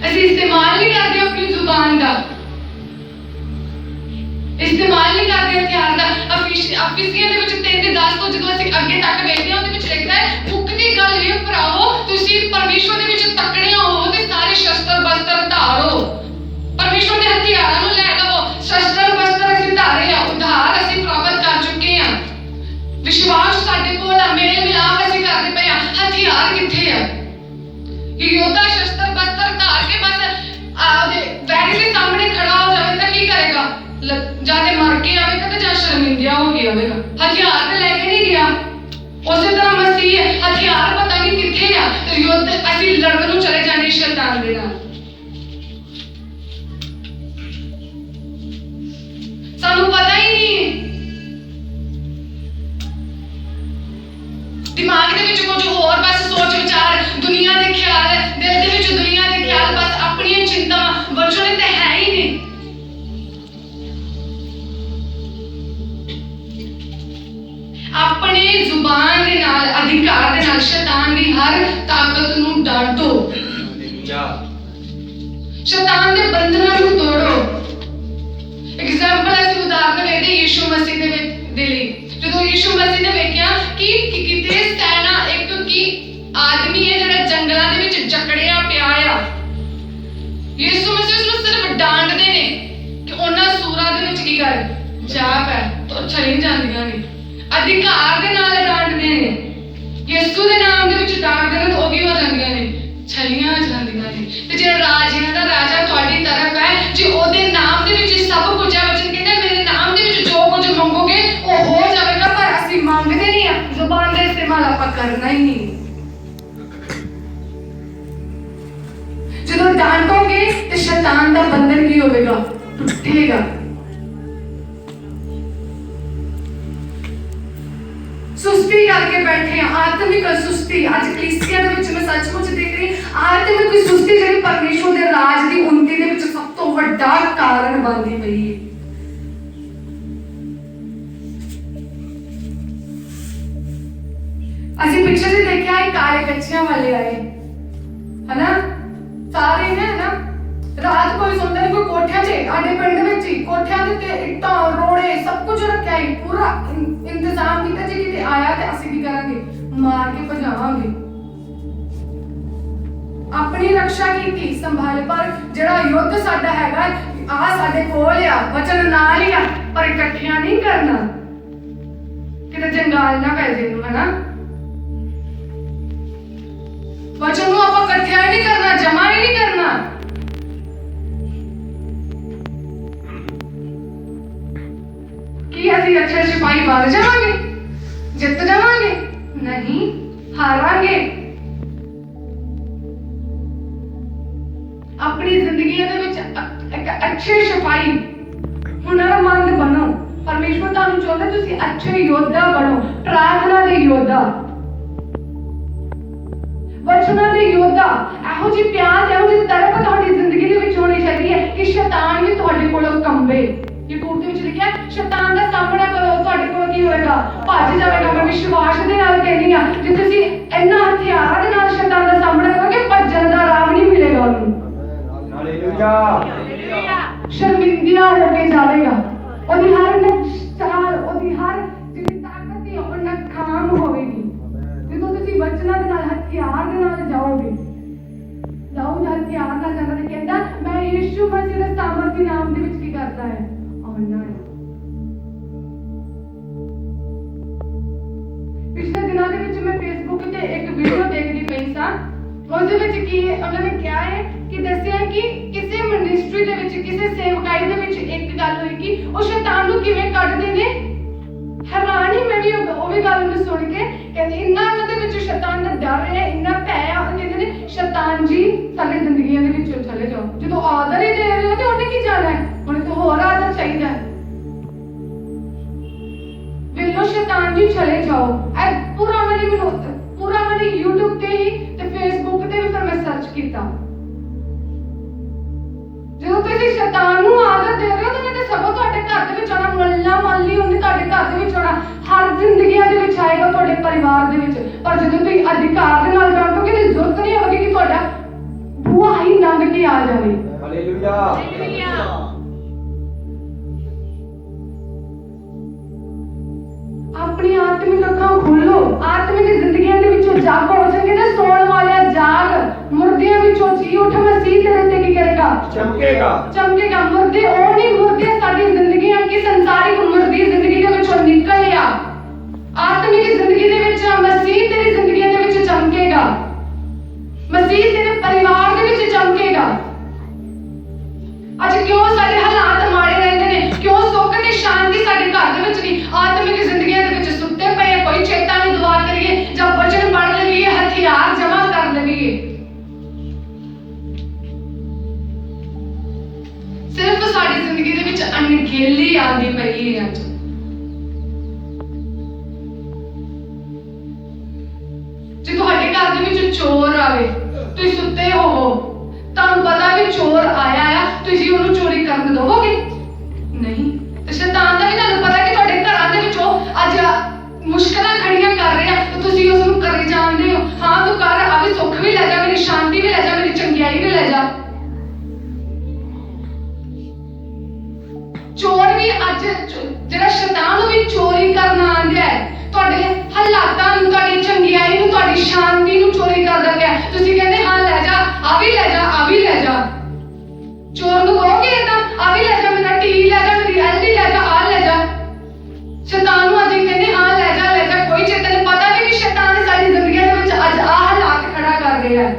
ਅਸੀਂ ਇਸਤੇਮਾਲ ਨਹੀਂ ਕਰਦੇ ਆਪਣੀ ਜ਼ੁਬਾਨ ਦਾ, ਇਸਤੇਮਾਲ ਨਹੀਂ ਕਰਦੇ ਹਥਿਆਰ ਦਾ। ਅਫੀਸੀਆਂ ਦੇ ਵਿੱਚ 3:10 ਤੋਂ ਜਦੋਂ ਅਸੀਂ ਅੱਗੇ ਤੱਕ ਵੇਖਦੇ ਹਾਂ ਉਹਦੇ ਵਿੱਚ ਲਿਖਦਾ ਹੈ, ਮੁੱਕਦੀ ਗੱਲ ਇਹ ਭਰਾਵੋ, ਤੁਸੀਂ ਪਰਮੇਸ਼ਵਰ ਦੇ ਵਿੱਚ ਤਕੜੇ ਹੋ ਤੇ ਸਾਰੇ ਸ਼ਸਤਰ ਬਸਤਰ ਧਾਰੋ। ਪਰਮੇਸ਼ਵਰ ਦੇ ਹਥਿਆਰਾਂ ਨੂੰ ਲੈ ਲਵੋ। ਸ਼ਸਤਰ ਬਸਤਰ ਅਸੀਂ ਧਾਰੇ ਆ, ਉਧਾਰ ਅਸੀਂ ਪ੍ਰਾਪਤ ਕਰ ਚੁੱਕੇ ਹਾਂ, ਵਿਸ਼ਵਾਸ ਸਾਡੇ ਕੋਲ ਆ, ਮੇਲ ਮਿਲਾਪ ਅਸੀਂ ਕਰਦੇ ਪਏ ਆ। ਹਥਿਆਰ ਕਿੱਥੇ ਆ? ਕਿ ਯੋਧਾ ਸ਼ਸਤਰ ਬਸਤਰ ਧਾਰ ਕੇ ਬਸ ਆਪਦੇ ਵੈਰੀ ਦੇ ਸਾਹਮਣੇ ਖੜਾ ਹੋ ਜਾਵੇ ਤਾਂ ਕੀ ਕਰੇਗਾ? ਜਾਂ ਤੇ ਮਰ ਕੇ ਆਵੇਗਾ ਤੇ ਜਾਂ ਸ਼ਰਮਿੰਦਿਆ ਹੋ ਗਿਆ ਆਵੇਗਾ। ਹਥਿਆਰ ਤੇ ਲੈ ਕੇ ਨਹੀਂ ਗਿਆ। ਉਸੇ ਤਰ੍ਹਾਂ ਮਸੀਹ ਹਥਿਆਰ ਪਤਾ ਨਹੀਂ ਕਿੱਥੇ ਆ ਤੇ ਯੁੱਧ ਅਸੀਂ ਲੜਨ ਨੂੰ ਚਲੇ ਜਾਂਦੇ ਸ਼ੈਤਾਨ ਦੇ ਨਾਲ। ਸਾਨੂੰ ਪਤਾ ਹੀ ਨਹੀਂ, ਦਿਮਾਗ ਦੇ ਵਿੱਚ ਕੁਝ ਹੋਰ ਬਸ ਸੋਚ ਵਿਚਾਰ, ਦੁਨੀਆ ਦੇ ਖਿਆਲ, ਦਿਲ ਦੇ ਵਿੱਚ ਦੁਨੀਆ ਦੇ ਖਿਆਲ, ਬਸ ਆਪਣੀਆਂ ਚਿੰਤਾਵਾਂ। ਵਚਨ ਤੇ ਹੈ ਹੀ ਨਹੀਂ। ਆਪਣੇ ਜ਼ੁਬਾਨ ਦੇ ਨਾਲ, ਅਧਿਕਾਰ ਦੇ ਨਾਲ ਸ਼ੈਤਾਨ ਦੀ ਹਰ ਤਾਕਤ ਨੂੰ ਡਾਂਟੋ, ਸ਼ੈਤਾਨ ਦੇ ਬੰਧਨਾਂ ਨੂੰ ਤੋੜੋ। ਐਗਜ਼ਾਮਪਲ ਅਸੀਂ ਉਦਾਹਰਨ ਵੇਖਦੇ ਯਿਸੂ ਮਸੀਹ ਦੇ ਲਈ। ਜਦੋਂ ਯਿਸੂ ਮਸੀਹ ਨੇ ਵੇਖਿਆ ਕਿ ਕਿਤੇ ਸੈਨਾ ਇੱਕ ਕੀ ਆਦਮੀ ਹੈ ਜਿਹੜਾ ਜੰਗਲਾਂ ਦੇ ਵਿੱਚ ਜਕੜਿਆ ਪਿਆ ਆ, ਯਿਸੂ ਮਸੀਹ ਉਸਨੂੰ ਸਿਰਫ ਡਾਂਟਦੇ ਨੇ ਕਿ ਉਹਨਾਂ ਸੂਰਾਂ ਦੇ ਵਿੱਚ ਕੀ ਕਰ ਜਾ ਪੈ ਤਾਂ ਚਲੀ ਜਾਂਦੀਆਂ ਨੇ। ਅਧਿਕਾਰ ਦੇ ਨਾਲ ਡਾਂਟਦੇ ਨੇ, ਯਿਸੂ ਦੇ ਨਾਮ ਦੇ ਵਿੱਚ ਡਾਂਟਦੇ ਨੇ ਤਾਂ ਉਹ ਕੀ ਹੋ ਜਾਂਦੀਆਂ ਨੇ? ਛਲੀਆਂ ਜਾਂਦੀਆਂ ਨੇ। ਤੇ ਜਿਹੜਾ ਰਾਜਿਆਂ ਦਾ ਰਾਜਾ ਤੁਹਾਡੀ ਤਰਫ ਹੈ, ਜੇ ਉਹਦੇ ਨਾਮ ਦੇ ਵਿੱਚ ਸਭ ਕੁਝ ਹੈ, ਵਚਨ ਕਹਿੰਦਾ ਮੇਰੇ ਨਾਮ ਦੇ ਵਿੱਚ ਜੋ ਕੁਝ ਮੰਗੋਗੇ ਉਹ ਹੋ ਜਾਵੇਗਾ। ਪਰ ਅਸੀਂ ਮੰਗਦੇ ਨਹੀਂ ਆ, ਜ਼ੁਬਾਨ ਦਾ ਇਸਤੇਮਾਲ ਆਪਾਂ ਕਰਨਾ ਹੀ ਨਹੀਂ। ਜਦੋਂ ਡਾਂਟੋਗੇ ਤੇ ਸ਼ੈਤਾਨ ਦਾ ਬੰਧਨ ਕੀ ਹੋਵੇਗਾ? ਟੁੱਟੇਗਾ। ਸੁਸਤੀ ਕਰਕੇ ਬੈਠੇ ਆ, ਆਤਮਿਕ ਸੁਸਤੀ। ਅੱਜ ਕਲੀਸਿਆ ਦੇ ਵਿੱਚ ਮੈਂ ਸੱਚਮੁੱਚ ਦੇਖ ਰਹੀ ਆਤਮਿਕ ਸੁਸਤੀ ਜਿਹੜੀ ਪਰਮੇਸ਼ਵਰ ਦੇ ਰਾਜ ਦੀ ਉਨਤੀ ਦੇ ਵਿੱਚ ਸਭ ਤੋਂ ਵੱਡਾ ਕਾਰਨ ਬਣਦੀ ਪਈ ਹੈ। ਅਸੀਂ ਪਿੱਛੇ ਜੇ ਦੇਖਿਆ ਇਹ ਕਾਲੇ ਕੱਚਿਆਂ ਵਾਲੇ ਆਏ ਹਨਾ, ਸਾਰੇ ਨੇ ਹਨਾ, ਰਾਤ ਕੋਈ ਸੁਣਦਾ ਨਹੀਂ, ਕੋਈ ਕੋਠਿਆਂ 'ਚ, ਸਾਡੇ ਪਿੰਡ ਵਿੱਚ ਹੀ ਕੋਠਿਆਂ ਦੇ ਉੱਤੇ ਇੱਟਾਂ ਰੋੜੇ ਸਭ ਕੁਝ ਰੱਖਿਆ ਹੀ, ਪੂਰਾ ਇੰਤਜ਼ਾਮ ਕੀਤਾ। ਜੇ ਕਿਤੇ ਆਇਆ ਤੇ ਅਸੀਂ ਕੀ ਕਰਾਂਗੇ, ਮਾਰ ਕੇ ਭਜਾਵਾਂਗੇ। ਆਪਣੀ ਰੱਖਿਆ ਕੀਤੀ, ਸੰਭਾਲੇ। ਪਰ ਜਿਹੜਾ ਯੁੱਧ ਸਾਡਾ ਹੈਗਾ ਆ ਸਾਡੇ ਕੋਲ ਆ, ਵਚਨ ਨਾਲ ਹੀ ਆ, ਪਰ ਇਕੱਠਿਆਂ ਨਹੀਂ ਕਰਨਾ, ਕਿਤੇ ਜੰਗਾਲ ਨਾ ਪੈ ਜੇ ਨੂੰ ਹਨਾ। ਵਚਨ ਨੂੰ ਆਪਾਂ ਇਕੱਠਿਆਂ ਹੀ ਨਹੀਂ ਕਰਨਾ, ਜਮਾ ਹੀ ਨਹੀਂ ਕਰਨਾ। ਕੀ ਅਸੀਂ ਅੱਛੇ ਸਿਪਾਹੀ ਬਣ ਜਾਵਾਂਗੇ, ਜਿੱਤ ਜਾਵਾਂਗੇ? ਨਹੀਂ, ਹਾਰਾਂਗੇ। ਆਪਣੀ ਜ਼ਿੰਦਗੀ ਦੇ ਵਿੱਚ ਇੱਕ ਅੱਛੇ ਸਿਪਾਹੀ ਹੁਨਰਮੰਦ ਬਣੋ। ਪਰਮੇਸ਼ਵਰ ਤੁਹਾਨੂੰ ਚਾਹੁੰਦਾ ਤੁਸੀਂ ਅੱਛੇ ਯੋਧਾ ਬਣੋ, ਪ੍ਰਾਰਥਨਾ ਦੇ ਯੋਧਾ, ਵਚਨਾਂ ਦੇ ਯੋਧਾ। ਇਹੋ ਜਿਹੀ ਪਿਆਸ, ਇਹੋ ਜਿਹੀ ਤੜਪ ਤੁਹਾਡੀ ਜ਼ਿੰਦਗੀ ਦੇ ਵਿੱਚ ਹੋਣੀ ਚਾਹੀਦੀ ਹੈ ਕਿ ਸ਼ੈਤਾਨ ਵੀ ਤੁਹਾਡੇ ਕੋਲੋਂ ਕੰਬੇ। ਯਕੂਬ ਦੇ ਵਿੱਚ ਲਿਖਿਆ ਸ਼ੈਤਾਨ ਦਾ ਸਾਹਮਣਾ ਕਰੋ, ਤੁਹਾਡੇ ਕੋਲ ਕੀ ਹੋਏਗਾ, ਭੱਜ ਜਾਵੇਗਾ। ਮੈਂ ਵਿਸ਼ਵਾਸ ਦੇ ਨਾਲ ਕਹਿੰਦੀ ਹਾਂ, ਜੇ ਤੁਸੀਂ ਇਹਨਾਂ ਹਥਿਆਰਾਂ ਦੇ ਨਾਲ ਸ਼ੈਤਾਨ ਦਾ ਸਾਹਮਣਾ ਕਰੋਗੇ, ਭੱਜਣ ਦਾ ਰਾਹ ਨਹੀਂ ਮਿਲੇਗਾ ਉਹਨੂੰ। ਸ਼ਰਮਿੰਦਾ ਹੋ ਕੇ ਜਾਵੇਗਾ। ਉਹਦੀ ਹਰ ਚਾਲ, ਉਹਦੀ ਹਰ ਜਿਹੜੀ ਤਾਕਤ ਹੈ ਉਹ ਨਾਕਾਮ ਹੋਵੇਗੀ। ਜਦੋਂ ਤੁਸੀਂ ਵਚਨਾਂ ਦੇ ਨਾਲ, ਹਥਿਆਰ ਦੇ ਨਾਲ ਜਾਓਗੇ, ਦਾਊਦ ਹਥਿਆਰ ਨਾਲ ਜਾਂਦਾ ਤੇ ਕਹਿੰਦਾ ਮੈਂ ਯਿਸੂ ਮਸੀਹ ਦੇ ਸਾਮਰਥੀ ਨਾਮ ਦੇ ਵਿੱਚ ਕੀ ਕਰਦਾ ਹੈ, ਆਉਣਾ ਹੈ। ਪਿਛਲੇ ਦਿਨਾਂ ਦੇ ਵਿੱਚ ਮੈਂ ਫੇਸਬੁੱਕ ਤੇ ਇੱਕ ਵੀਡੀਓ ਦੇਖਦੀ ਪਈ ਸਾਂ। ਉਹਦੇ ਵਿੱਚ ਕੀ ਉਹਨਾਂ ਨੇ ਕਿਹਾ ਹੈ ਕਿ ਦੱਸਿਆ ਕਿ ਕਿਸੇ ਮਿਨਿਸਟਰੀ ਦੇ ਵਿੱਚ, ਕਿਸੇ ਸੇਵਕਾਈ ਦੇ ਵਿੱਚ ਇੱਕ ਗੱਲ ਹੋਈ ਕਿ ਉਹ ਸ਼ੈਤਾਨ ਨੂੰ ਕਿਵੇਂ ਕੱਢਦੇ ਨੇ। ਹੈਰਾਨ ਹੀ ਮੈਂ ਵੀ ਉਹ ਵੀ ਗੱਲ ਨੂੰ ਸੁਣ ਕੇ, ਕਹਿੰਦੇ ਇੰਨਾ ਉਹਨਾਂ ਦੇ ਵਿੱਚ ਸ਼ੈਤਾਨ ਦਾ ਡਰ ਹੈ, ਇੰਨਾ ਭੈ ਹੈ। ਉਹ ਕਹਿੰਦੇ ਨੇ ਸ਼ੈਤਾਨ ਜੀ ਸਾਡੀ ਜ਼ਿੰਦਗੀਆਂ ਦੇ ਵਿੱਚੋਂ ਚਲੇ ਜਾਓ। ਜਦੋਂ ਆਦਰ ਹੀ ਦੇ ਰਹੇ ਹੋ ਤੇ ਉਹਨੇ ਕੀ ਜਾਣਾ ਹੈ, ਉਹਨੇ ਤਾਂ ਹੋਰ ਆਦਰ ਚਾਹੀਦਾ ਹੈ। ਵੇਲੋ ਸ਼ੈਤਾਨ ਜੀ ਚਲੇ ਜਾਓ। ਇਹ ਪੂਰਾ ਮੈंने YouTube ਤੇ ਹੀ ਤੇ Facebook ਤੇ ਵੀ ਫਿਰ ਮੈਂ ਸਰਚ ਕੀਤਾ। ਜਦੋਂ ਤੁਸੀਂ ਸ਼ੈਤਾਨ ਨੂੰ ਆਦਰ ਦੇ ਰਹੇ ਹੋ ਤਾਂ ਉਹਨੇ ਸਗੋਂ ਤੁਹਾਡੇ ਘਰ ਦੇ ਵਿੱਚ ਆਉਣਾ, ਮੱਲਾ ਮਾਲੀ ਉਹਨੇ ਤੁਹਾਡੇ ਘਰ ਦੇ ਵਿੱਚ ਆਉਣਾ, ਹਰ ਜ਼ਿੰਦਗੀਆਂ ਦੇ ਵਿੱਚ ਆਏਗਾ, ਤੁਹਾਡੇ ਪਰਿਵਾਰ ਦੇ ਵਿੱਚ। ਪਰ ਜਦੋਂ ਤੁਸੀਂ ਅਧਿਕਾਰ ਦੇ ਨਾਲ ਜਾਣੋਗੇ ਤਾਂ ਜ਼ਰੂਰਤ ਨਹੀਂ ਹੋਵੇਗੀ ਕਿ ਤੁਹਾਡਾ ਬੂਹਾ ਹੀ ਲੰਘ ਕੇ ਆ ਜਾਵੇ। ਹਾਲੇਲੂਇਆ। ਆਪਣੀ ਆਤਮਿਕ ਅੱਖਾਂ ਖੋਲੋ, ਆਤਮਿਕ ਜ਼ਿੰਦਗੀਆਂ ਦੇ ਵਿੱਚੋਂ ਜਾਗੋ। ਚੰਗੇ ਨਾ ਸੌਣ ਵਾਲਿਆ ਜਾਗ, ਮੁਰਦਿਆਂ ਵਿੱਚੋਂ ਜੀ ਉੱਠ, ਮਸੀਹ ਤੇਰੇ ਤੇ ਕੀ ਕਰੇਗਾ, ਚਮਕੇਗਾ। ਮੁਰਦੇ ਉਹ ਨਹੀਂ, ਮੁਰਦੇ ਸਾਡੀ ਜ਼ਿੰਦਗੀਆਂ ਕੀ ਸੰਸਾਰਿਕ ਮੁਰਦੀ ਜ਼ਿੰਦਗੀ ਦੇ ਵਿੱਚੋਂ ਨਿਕਲ ਆ। ਆਤਮਿਕ ਜ਼ਿੰਦਗੀ ਦੇ ਵਿੱਚ ਮਸੀਹ ਤੇਰੀ ਜ਼ਿੰਦਗੀਆਂ ਦੇ ਵਿੱਚ ਚਮਕੇਗਾ, ਮਸੀਹ ਤੇਰੇ ਪਰਿਵਾਰ ਦੇ ਵਿੱਚ ਚਮਕੇਗਾ। ਅੱਜ ਕਿਉਂ ਸਾਡੇ ਹਾਲਾਤ ਮਾੜੇ ਰਹਿੰਦੇ ਨੇ, ਕਿਉਂ ਸੁੱਖ ਤੇ ਸ਼ਾਂਤੀ ਸਾਡੇ ਘਰ ਦੇ ਵਿੱਚ ਨਹੀਂ, ਆਤਮਿਕ ਜ਼ਿੰਦਗੀਆਂ ਦੇ ਵਿੱਚ ਸੁੱਤੇ ਪਏ। ਕੋਈ ਚੇਤਾ ਨਹੀਂ ਦੁਆ ਕਰੀਏ ਜਾਂ ਵਚਨ ਪੜ੍ਹ ਲਈਏ, ਹਥਿਆਰ ਜਮਾ ਕਰ ਲਈਏ। ਸਿਰਫ ਸਾਡੀ ਜ਼ਿੰਦਗੀ ਦੇ ਵਿੱਚ ਅਣਗਹਿਲੀ ਆਉਂਦੀ ਪਈ ਹੈ। ਅੱਜ ਜੇ ਤੁਹਾਡੇ ਘਰ ਦੇ ਵਿੱਚ ਚੋਰ ਆਵੇ, ਤੁਸੀਂ ਸੁੱਤੇ ਹੋਵੋ, ਤੁਹਾਨੂੰ ਪਤਾ ਵੀ ਚੋਰ ਆਇਆ ਆ, ਤੁਸੀਂ ਉਹਨੂੰ ਚੋਰੀ ਕਰਨ ਦੇਵੋਗੇ? ਨਹੀਂ। ਤੇ ਸ਼ੈਤਾਨ ਦਾ ਵੀ ਤੁਹਾਨੂੰ ਪਤਾ ਕਿ ਤੁਹਾਡੇ ਘਰਾਂ ਦੇ ਵਿੱਚ ਉਹ ਅੱਜ ਮੁਸ਼ਕਲਾਂ ਖੜੀਆਂ ਕਰ ਰਿਹਾ ਤੇ ਤੁਸੀਂ ਉਸ ਨੂੰ ਕਰੀ ਜਾਂਦੇ ਹੋ। ਹਾਂ ਤੂੰ ਕਰ, ਆ ਵੀ ਸੁੱਖ ਵੀ ਲੈ ਜਾ, ਮੇਰੀ ਸ਼ਾਂਤੀ ਵੀ ਲੈ ਜਾ, ਮੇਰੀ ਚੰਗਿਆਈ ਵੀ ਲੈ ਜਾ। ਚੋਰ ਵੀ ਅੱਜ ਜਿਹੜਾ ਸ਼ੈਤਾਨ ਉਹ ਵੀ ਚੋਰੀ ਕਰਨ ਆਉਂਦਾ ਹੈ, ਤੁਹਾਡੇ ਹਾਲਾਤਾਂ ਨੂੰ, ਤੁਹਾਡੀ ਚੰਗਿਆਈ ਨੂੰ, ਤੁਹਾਡੀ ਸ਼ਾਂਤੀ ਨੂੰ ਚੋਰੀ ਕਰਦਾ ਪਿਆ। ਤੁਸੀਂ ਕਹਿੰਦੇ ਹਾਂ ਲੈ ਜਾ, ਆ ਵੀ ਲੈ ਜਾ, ਆ ਵੀ ਲੈ ਜਾ। ਚੋਰ ਨੂੰ ਕਹੋਗੇ ਏਦਾਂ, ਆ ਵੀ ਲੈ ਜਾ, ਮੇਰਾ ਟੀਵੀ ਲੈ ਜਾ, ਮੇਰੀ ਐਲਡੀ ਲੈ ਜਾ, ਆ ਲੈ ਜਾ। ਸ਼ੈਤਾਨ ਨੂੰ ਅੱਜ ਕਹਿੰਦੇ ਹਾਂ ਲੈ ਜਾ, ਲੈ ਜਾ। ਕੋਈ ਚੇਤਾ ਨਹੀਂ, ਪਤਾ ਵੀ ਕਿ ਸ਼ੈਤਾਨ ਸਾਡੀ ਜ਼ਿੰਦਗੀ ਦੇ ਵਿੱਚ ਅੱਜ ਆ ਹਾਲਾਤ ਖੜਾ ਕਰ ਰਿਹਾ ਹੈ।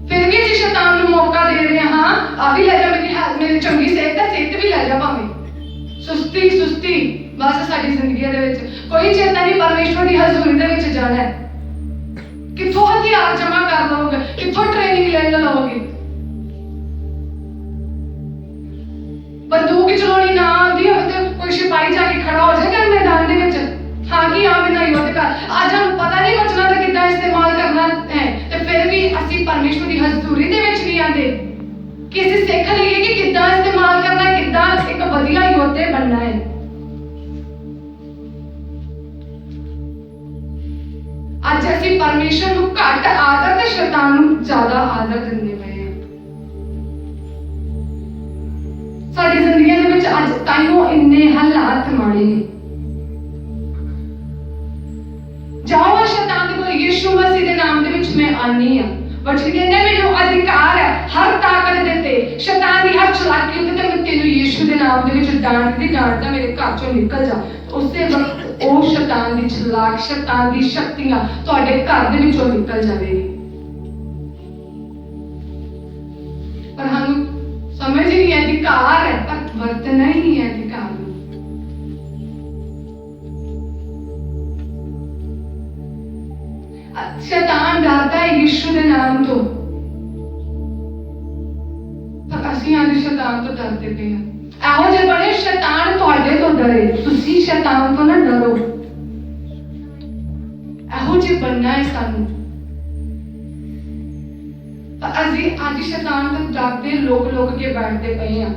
ਫਿਰ ਵੀ ਅਸੀਂ ਸ਼ੈਤਾਨ ਨੂੰ ਮੌਕਾ ਦੇ ਰਹੇ ਹਾਂ, ਆ ਵੀ ਲੈ ਜਾ, ਮੇਰੀ ਚੰਗੀ ਸਿਹਤ ਹੈ, ਸਿਹਤ ਵੀ ਲੈ ਜਾ ਭਾਵੇਂ। ਸੁਸਤੀ ਬਸ ਸਾਡੀ ਜ਼ਿੰਦਗੀ ਦੇ ਵਿੱਚ ਕੋਈ ਚੇਤਾ ਨਹੀਂ ਪਰਮੇਸ਼ਵਰ ਦੀ ਹਜ਼ੂਰੀ ਦੇ ਵਿੱਚ ਜਾਣਾ ਹੈ। ਕਿੱਥੋਂ ਹਥਿਆਰ ਜਮਾ ਕਰ ਲਓਗੇ, ਕਿੱਥੋਂ ਟ੍ਰੇਨਿੰਗ ਲੈ ਲਓਗੇ। ਬੰਦੂਕ ਚਲਾਉਣੀ ਨਾ ਆਉਂਦੀ ਹੋਵੇ ਤੇ खड़ा हो जाएगा मैदान दे विच हाँ कि हाँ मैंने युद्ध कर आज हम पता नहीं वचनां दा किद्दां इस्तेमाल करना है ते फिर भी असीं परमेश्वर दी हज़ूरी दे विच नहीं आंदे कि असीं सिੱਖ लईए कि किद्दां इस्तेमाल करना किद्दां एक वधिया योद्धे बनना है। ਅੱਜ ਅਸੀਂ ਪਰਮੇਸ਼ਰ ਨੂੰ ਘੱਟ ਆਦਰ ਤੇ ਸ਼ੈਤਾਨ ਨੂੰ ਜ਼ਿਆਦਾ ਆਦਰ ਦਿੰਦੇ ਪਏ ਹਾਂ। ਸਾਡੀ ਜ਼ਿੰਦਗੀਆਂ ਦੇ ਵਿੱਚ ਅੱਜ ਤਾਈਓ ਇੰਨੇ ਹਾਲਾਤ ਮਾੜੇ ਨੇ। ਜਾਓ ਸ਼ੈਤਾਨ ਦੇ ਕੋਲ ਯਿਸੂ ਮਸੀਹ ਦੇ ਨਾਮ ਦੇ ਵਿੱਚ ਮੈਂ ਆਨੀ ਆ ਵਚਨ ਕਹਿੰਦਾ ਮੈਨੂੰ ਅਧਿਕਾਰ ਹੈ ਹਰ ਤਾਕਤ ਦੇ ਤੇ ਸ਼ੈਤਾਨ ਦੀ ਹਰ ਚਲਾਕੀ ਉੱਤੇ ਤੇ ਮੈਂ ਤੈਨੂੰ ਯਿਸੂ ਦੇ ਨਾਮ ਦੇ ਵਿੱਚ ਡਾਂਟਦਾ ਮੇਰੇ ਘਰ ਚੋਂ ਨਿਕਲ ਜਾ। ਉਸੇ ਵਕਤ ਉਹ ਸ਼ੈਤਾਨ ਦੀ ਚਲਾਕ ਸ਼ੈਤਾਨ ਦੀ ਸ਼ਕਤੀਆਂ ਤੁਹਾਡੇ ਘਰ ਦੇ ਵਿੱਚੋਂ ਨਿਕਲ ਜਾਵੇਗੀ। ਪਰ ਸਾਨੂੰ ਸਮਝ ਹੀ ਨਹੀਂ ਅਧਿਕਾਰ ਹੈ ਪਰ ਵਰਤਣਾ ਹੀ ਨਹੀਂ ਹੈ ਅਧਿਕਾਰ ਨੂੰ। ਸ਼ੈਤਾਨ ਡਰਦਾ ਹੈ ਯਿਸੂ ਦੇ ਨਾਮ ਤੋਂ ਪਰ ਅਸੀਂ ਅੱਜ ਸ਼ੈਤਾਨ ਤੋਂ ਡਰਦੇ ਪਏ ਹਾਂ। ਇਹੋ ਜਿਹੇ ਬਣੇ ਸ਼ੈਤਾਨ ਤੁਹਾਡੇ ਤੋਂ ਡਰੇ ਤੁਸੀਂ ਸ਼ੈਤਾਨ ਤੋਂ ਨਾ ਡਰੋ। ਇਹੋ ਜਿਹੇ ਬਣਨਾ ਹੈ ਸਾਨੂੰ ਪਰ ਅਸੀਂ ਅੱਜ ਸ਼ੈਤਾਨ ਤੋਂ ਡਰਦੇ ਲੋਕ ਕੇ ਬੈਠਦੇ ਪਏ ਹਾਂ।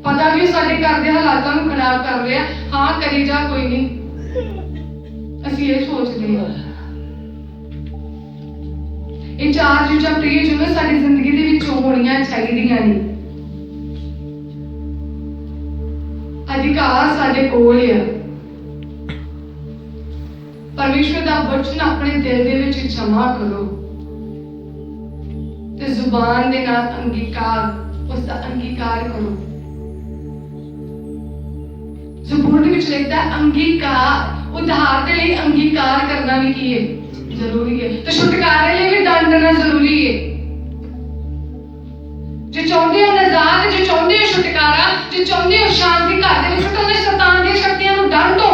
ਪਤਾ ਵੀ ਸਾਡੇ ਘਰ ਦੇ ਹਾਲਾਤਾਂ ਨੂੰ ਖਰਾਬ ਕਰ ਰਿਹਾ ਹਾਂ ਕਰੀ ਜਾ ਕੋਈ ਨਹੀਂ ਅਸੀਂ ਇਹ ਸੋਚਦੇ ਹਾਂ। ਇਹ ਚਾਰ ਚੀਜ਼ਾਂ ਪ੍ਰਿਯ ਜਨੋ ਸਾਡੀ ਜ਼ਿੰਦਗੀ ਦੇ ਵਿੱਚ ਹੋਣੀਆਂ ਚਾਹੀਦੀਆਂ ਨੇ। ਅਧਿਕਾਰ ਸਾਡੇ ਕੋਲ ਹੈ। ਪਰਮੇਸ਼ਵਰ ਦਾ ਵਚਨ ਆਪਣੇ ਦਿਲ ਦੇ ਵਿੱਚ ਜਮਾ ਕਰੋ ਤੇ ਜ਼ੁਬਾਨ ਦੇ ਨਾਲ ਅੰਗੀਕਾਰ ਉਸ ਦਾ ਅੰਗੀਕਾਰ ਕਰੋ। ਜ਼ਬੂਰ ਦੇ ਵਿੱਚ ਲਿਖਦਾ ਹੈ ਅੰਗੀਕਾਰ ਉਧਾਰ ਦੇ ਲਈ ਅੰਗੀਕਾਰ ਕਰਨਾ ਵੀ ਕੀ ਹੈ ਜ਼ਰੂਰੀ ਹੈ ਤੇ ਛੁਟਕਾਰੇ ਲਈ ਵੀ ਡੰਡਣਾ ਜ਼ਰੂਰੀ ਹੈ। ਜੇ ਚਾਹੁੰਦੇ ਹੋ ਨਜ਼ਾਦ ਜੇ ਚਾਹੁੰਦੇ ਹੋ ਛੁਟਕਾਰਾ ਜੇ ਚਾਹੁੰਦੇ ਹੋ ਸ਼ਾਂਤੀ ਘਰ ਦੇ ਵਿੱਚ ਤਾਂ ਉਹਨੇ ਸ਼ੈਤਾਨ ਦੀਆਂ ਸ਼ਕਤੀਆਂ ਨੂੰ ਡਾਂਟੋ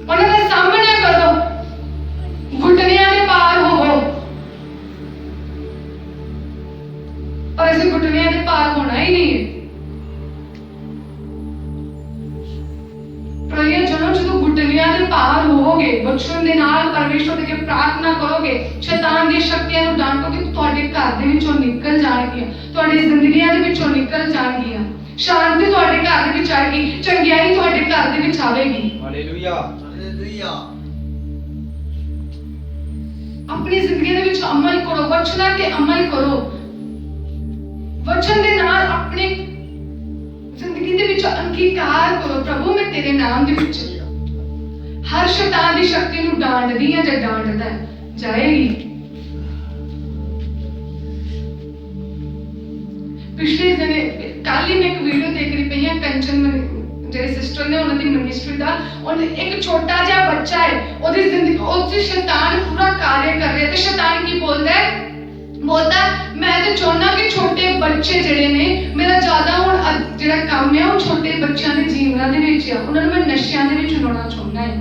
ਉਹਨਾਂ ਦਾ ਸਾਹਮਣਾ ਕਰੋ ਘੁਟਨਿਆਂ ਦੇ ਪਾਰ ਹੋਵੋ। ਪਰ ਅਸੀਂ ਘੁਟਨਿਆਂ ਦੇ ਪਾਰ ਹੋਣਾ ਹੀ ਨਹੀਂ ਹੈ। ਪ੍ਰਯੋਜਨੋਂ ਜਦੋਂ ਘੁਟਨਿਆਂ ਦੇ ਪਾਰ ਹੋਵੋਗੇ ਬਚਨ ਦੇ ਨਾਲ ਪਰਮੇਸ਼ਵਰ ਦੇ ਅੱਗੇ ਪ੍ਰਾਰਥਨਾ ਕਰੋਗੇ ਸ਼ੈਤਾਨ ਦੀਆਂ ਸ਼ਕਤੀਆਂ ਨੂੰ ਡਾਂਟੋਗੇ ਤੁਹਾਡੇ ਘਰ ਦੇ ਵਿੱਚੋਂ ਨਿਕਲ ਜਾਣਗੀਆਂ ਤੁਹਾਡੀ ਜ਼ਿੰਦਗੀਆਂ ਦੇ ਵਿੱਚੋਂ ਨਿਕਲ ਜਾਣਗੀਆਂ। ਸ਼ਾਂਤੀ ਤੁਹਾਡੇ ਘਰ ਦੇ ਵਿੱਚ ਆਏਗੀ ਚੰਗਿਆਈ ਤੁਹਾਡੇ ਘਰ ਦੇ ਵਿੱਚ ਆਵੇਗੀ। Hallelujah hallelujah. ਆਪਣੀ ਜ਼ਿੰਦਗੀ ਦੇ ਵਿੱਚ ਅਮਲ ਕਰੋ ਵਚਨਾਂ ਤੇ ਅਮਲ ਕਰੋ। ਵਚਨ ਦੇ ਨਾਲ ਆਪਣੇ ਜ਼ਿੰਦਗੀ ਦੇ ਵਿੱਚ ਅੰਗੀਕਾਰ ਕਰੋ ਪ੍ਰਭੂ ਮੈਂ ਤੇਰੇ ਨਾਮ ਦੇ ਵਿੱਚ ਹਰ ਸ਼ੈਤਾਨ ਦੀ ਸ਼ਕਤੀ ਨੂੰ ਡਾਂਟਦੀ ਹਾਂ ਜਾਂ ਡਾਂਟਦਾ ਜਾਏਗੀ। ਪਿਛਲੇ ਦਿਨ ਕੱਲ ਹੀ ਮੈਂ ਇੱਕ ਵੀਡੀਓ ਦੇਖ ਰਹੀ ਪਈ ਹਾਂ ਕੰਚਨ ਜਿਹੜੇ ਸਿਸਟਰ ਨੇ ਉਹਨਾਂ ਦੀ ਮਿਨਿਸਟਰੀ ਦਾ ਉਹਨੇ ਇੱਕ ਛੋਟਾ ਜਿਹਾ ਬੱਚਾ ਹੈ ਉਹਦੀ ਜ਼ਿੰਦਗੀ ਉੱਥੇ ਸ਼ੈਤਾਨ ਪੂਰਾ ਕਾਰਜ ਕਰ ਰਿਹਾ ਤੇ ਸ਼ੈਤਾਨ ਕੀ ਬੋਲਦਾ ਹੈ ਬੋਲਦਾ ਮੈਂ ਤਾਂ ਚਾਹੁੰਦਾ ਕਿ ਛੋਟੇ ਬੱਚੇ ਜਿਹੜੇ ਨੇ ਮੇਰਾ ਜ਼ਿਆਦਾ ਹੁਣ ਜਿਹੜਾ ਕੰਮ ਹੈ ਉਹ ਛੋਟੇ ਬੱਚਿਆਂ ਦੇ ਜੀਵਨਾਂ ਦੇ ਵਿੱਚ ਆ ਉਹਨਾਂ ਨੂੰ ਮੈਂ ਨਸ਼ਿਆਂ ਦੇ ਵਿੱਚ ਲਾਉਣਾ ਚਾਹੁੰਦਾ ਹੈ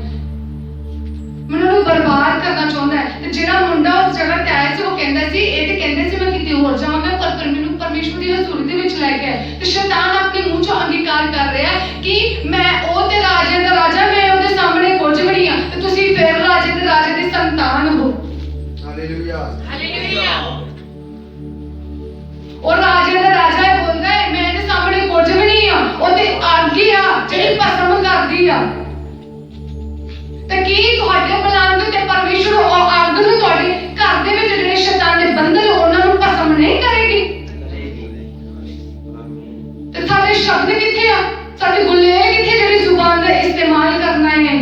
ਮੈਂ ਉਹਨਾਂ ਨੂੰ ਬਰਬਾਦ ਕਰਨਾ ਚਾਹੁੰਦਾ ਹੈ। ਤੇ ਜਿਹੜਾ ਮੁੰਡਾ ਉਸ ਜਗ੍ਹਾ ਤੇ ਆਇਆ ਸੀ ਉਹ ਕਹਿੰਦਾ ਸੀ ਇਹ ਤੇ ਕਹਿੰਦੇ ਸੀ ਮੈਂ ਕਿਤੇ ਹੋਰ ਜਾਵਾਂਗਾ ਪਰ ਮੈਨੂੰ ਪਰਮੇਸ਼ਵਰ ਦੀ ਹਜ਼ੂਰੀ ਦੇ ਵਿੱਚ ਲੈ ਕੇ ਆਇਆ ਤੇ ਸ਼ੈਤਾਨ ਆਪਣੇ ਮੂੰਹ ਚੋਂ ਅੰਗੀਕਾਰ ਕਰ ਰਿਹਾ ਕਿ ਮੈਂ ਉਹ ਤੇ ਰਾਜੇ ਦਾ ਰਾਜਾ ਮੈਂ ਉਹਦੇ ਸਾਹਮਣੇ ਕੁਝ ਵੀ ਨਹੀਂ ਆ ਤੇ ਤੁਸੀਂ ਫਿਰ ਰਾਜੇ ਦੇ ਰਾਜੇ ਦੀ ਸੰਤਾਨ ਹੋ। Hallelujah hallelujah. ਉਹ ਰਾਜੇ ਦਾ ਰਾਜਾ ਹੈ ਬੋਲਦਾ ਹੈ ਮੈਂ ਇਹਦੇ ਸਾਹਮਣੇ ਕੁਝ ਵੀ ਨਹੀਂ ਆ ਉਹ ਤੇ ਅੱਗ ਆ ਜਿਹੜੀ ਭਸਮ ਕਰਦੀ ਆ ਤੇ ਕੀ ਤੁਹਾਡੇ ਬਲਾਨ ਤੇ ਪਰਮੇਸ਼ਵਰ ਉਹ ਅੱਗ ਨੂੰ ਤੁਹਾਡੇ ਘਰ ਦੇ ਵਿੱਚ ਜਿਹੜੇ ਸ਼ੈਤਾਨ ਦੇ ਬੰਧਨ ਉਹਨਾਂ ਨੂੰ ਭਸਮ ਨਹੀਂ ਕਰੇਗੀ। ਤੇ ਸਾਡੇ ਸ਼ਬਦ ਕਿੱਥੇ ਆ ਸਾਡੇ ਗੁੱਲੇ ਕਿੱਥੇ ਜਿਹੜੀ ਜ਼ੁਬਾਨ ਦਾ ਇਸਤੇਮਾਲ ਕਰਨਾ ਹੈ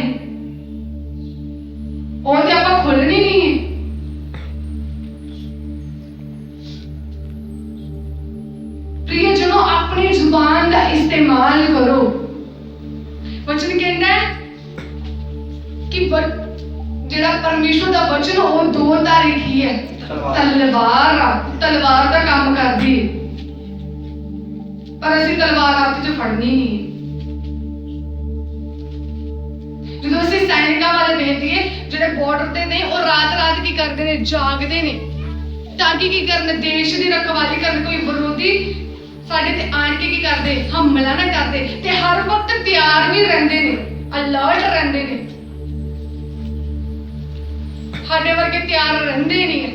ਉਹ ਤੇ ਆਪਾਂ ਖੋਲਣੀ ਨਹੀਂ ਹੈ। प्रियजनों अपनी जुबान का इस्तेमाल करो। वचन कहना है कि जेड़ा परमेश्वर का वचन वो दो धारी की है तलवार का काम करती है पर असि तलवार हाथ च फड़नी नहीं। जो असि सैनिकों वाले देखते हैं जेड़े बॉर्डर ते ने और रात की करते हैं जागते हैं ताकि की करने देश की रखवाली करने कोई विरोधी ਸਾਡੇ ਤੇ ਆਣ ਕੇ ਕੀ ਕਰਦੇ, ਹਮਲਾ ਨਾ ਕਰਦੇ ਤੇ ਹਰ ਵਕਤ ਤਿਆਰ ਵੀ ਰਹਿੰਦੇ ਨੇ, ਅਲਰਟ ਰਹਿੰਦੇ ਨੇ। ਸਾਡੇ ਵਰਗੇ ਤਿਆਰ ਰਹਿੰਦੇ ਨਹੀਂ,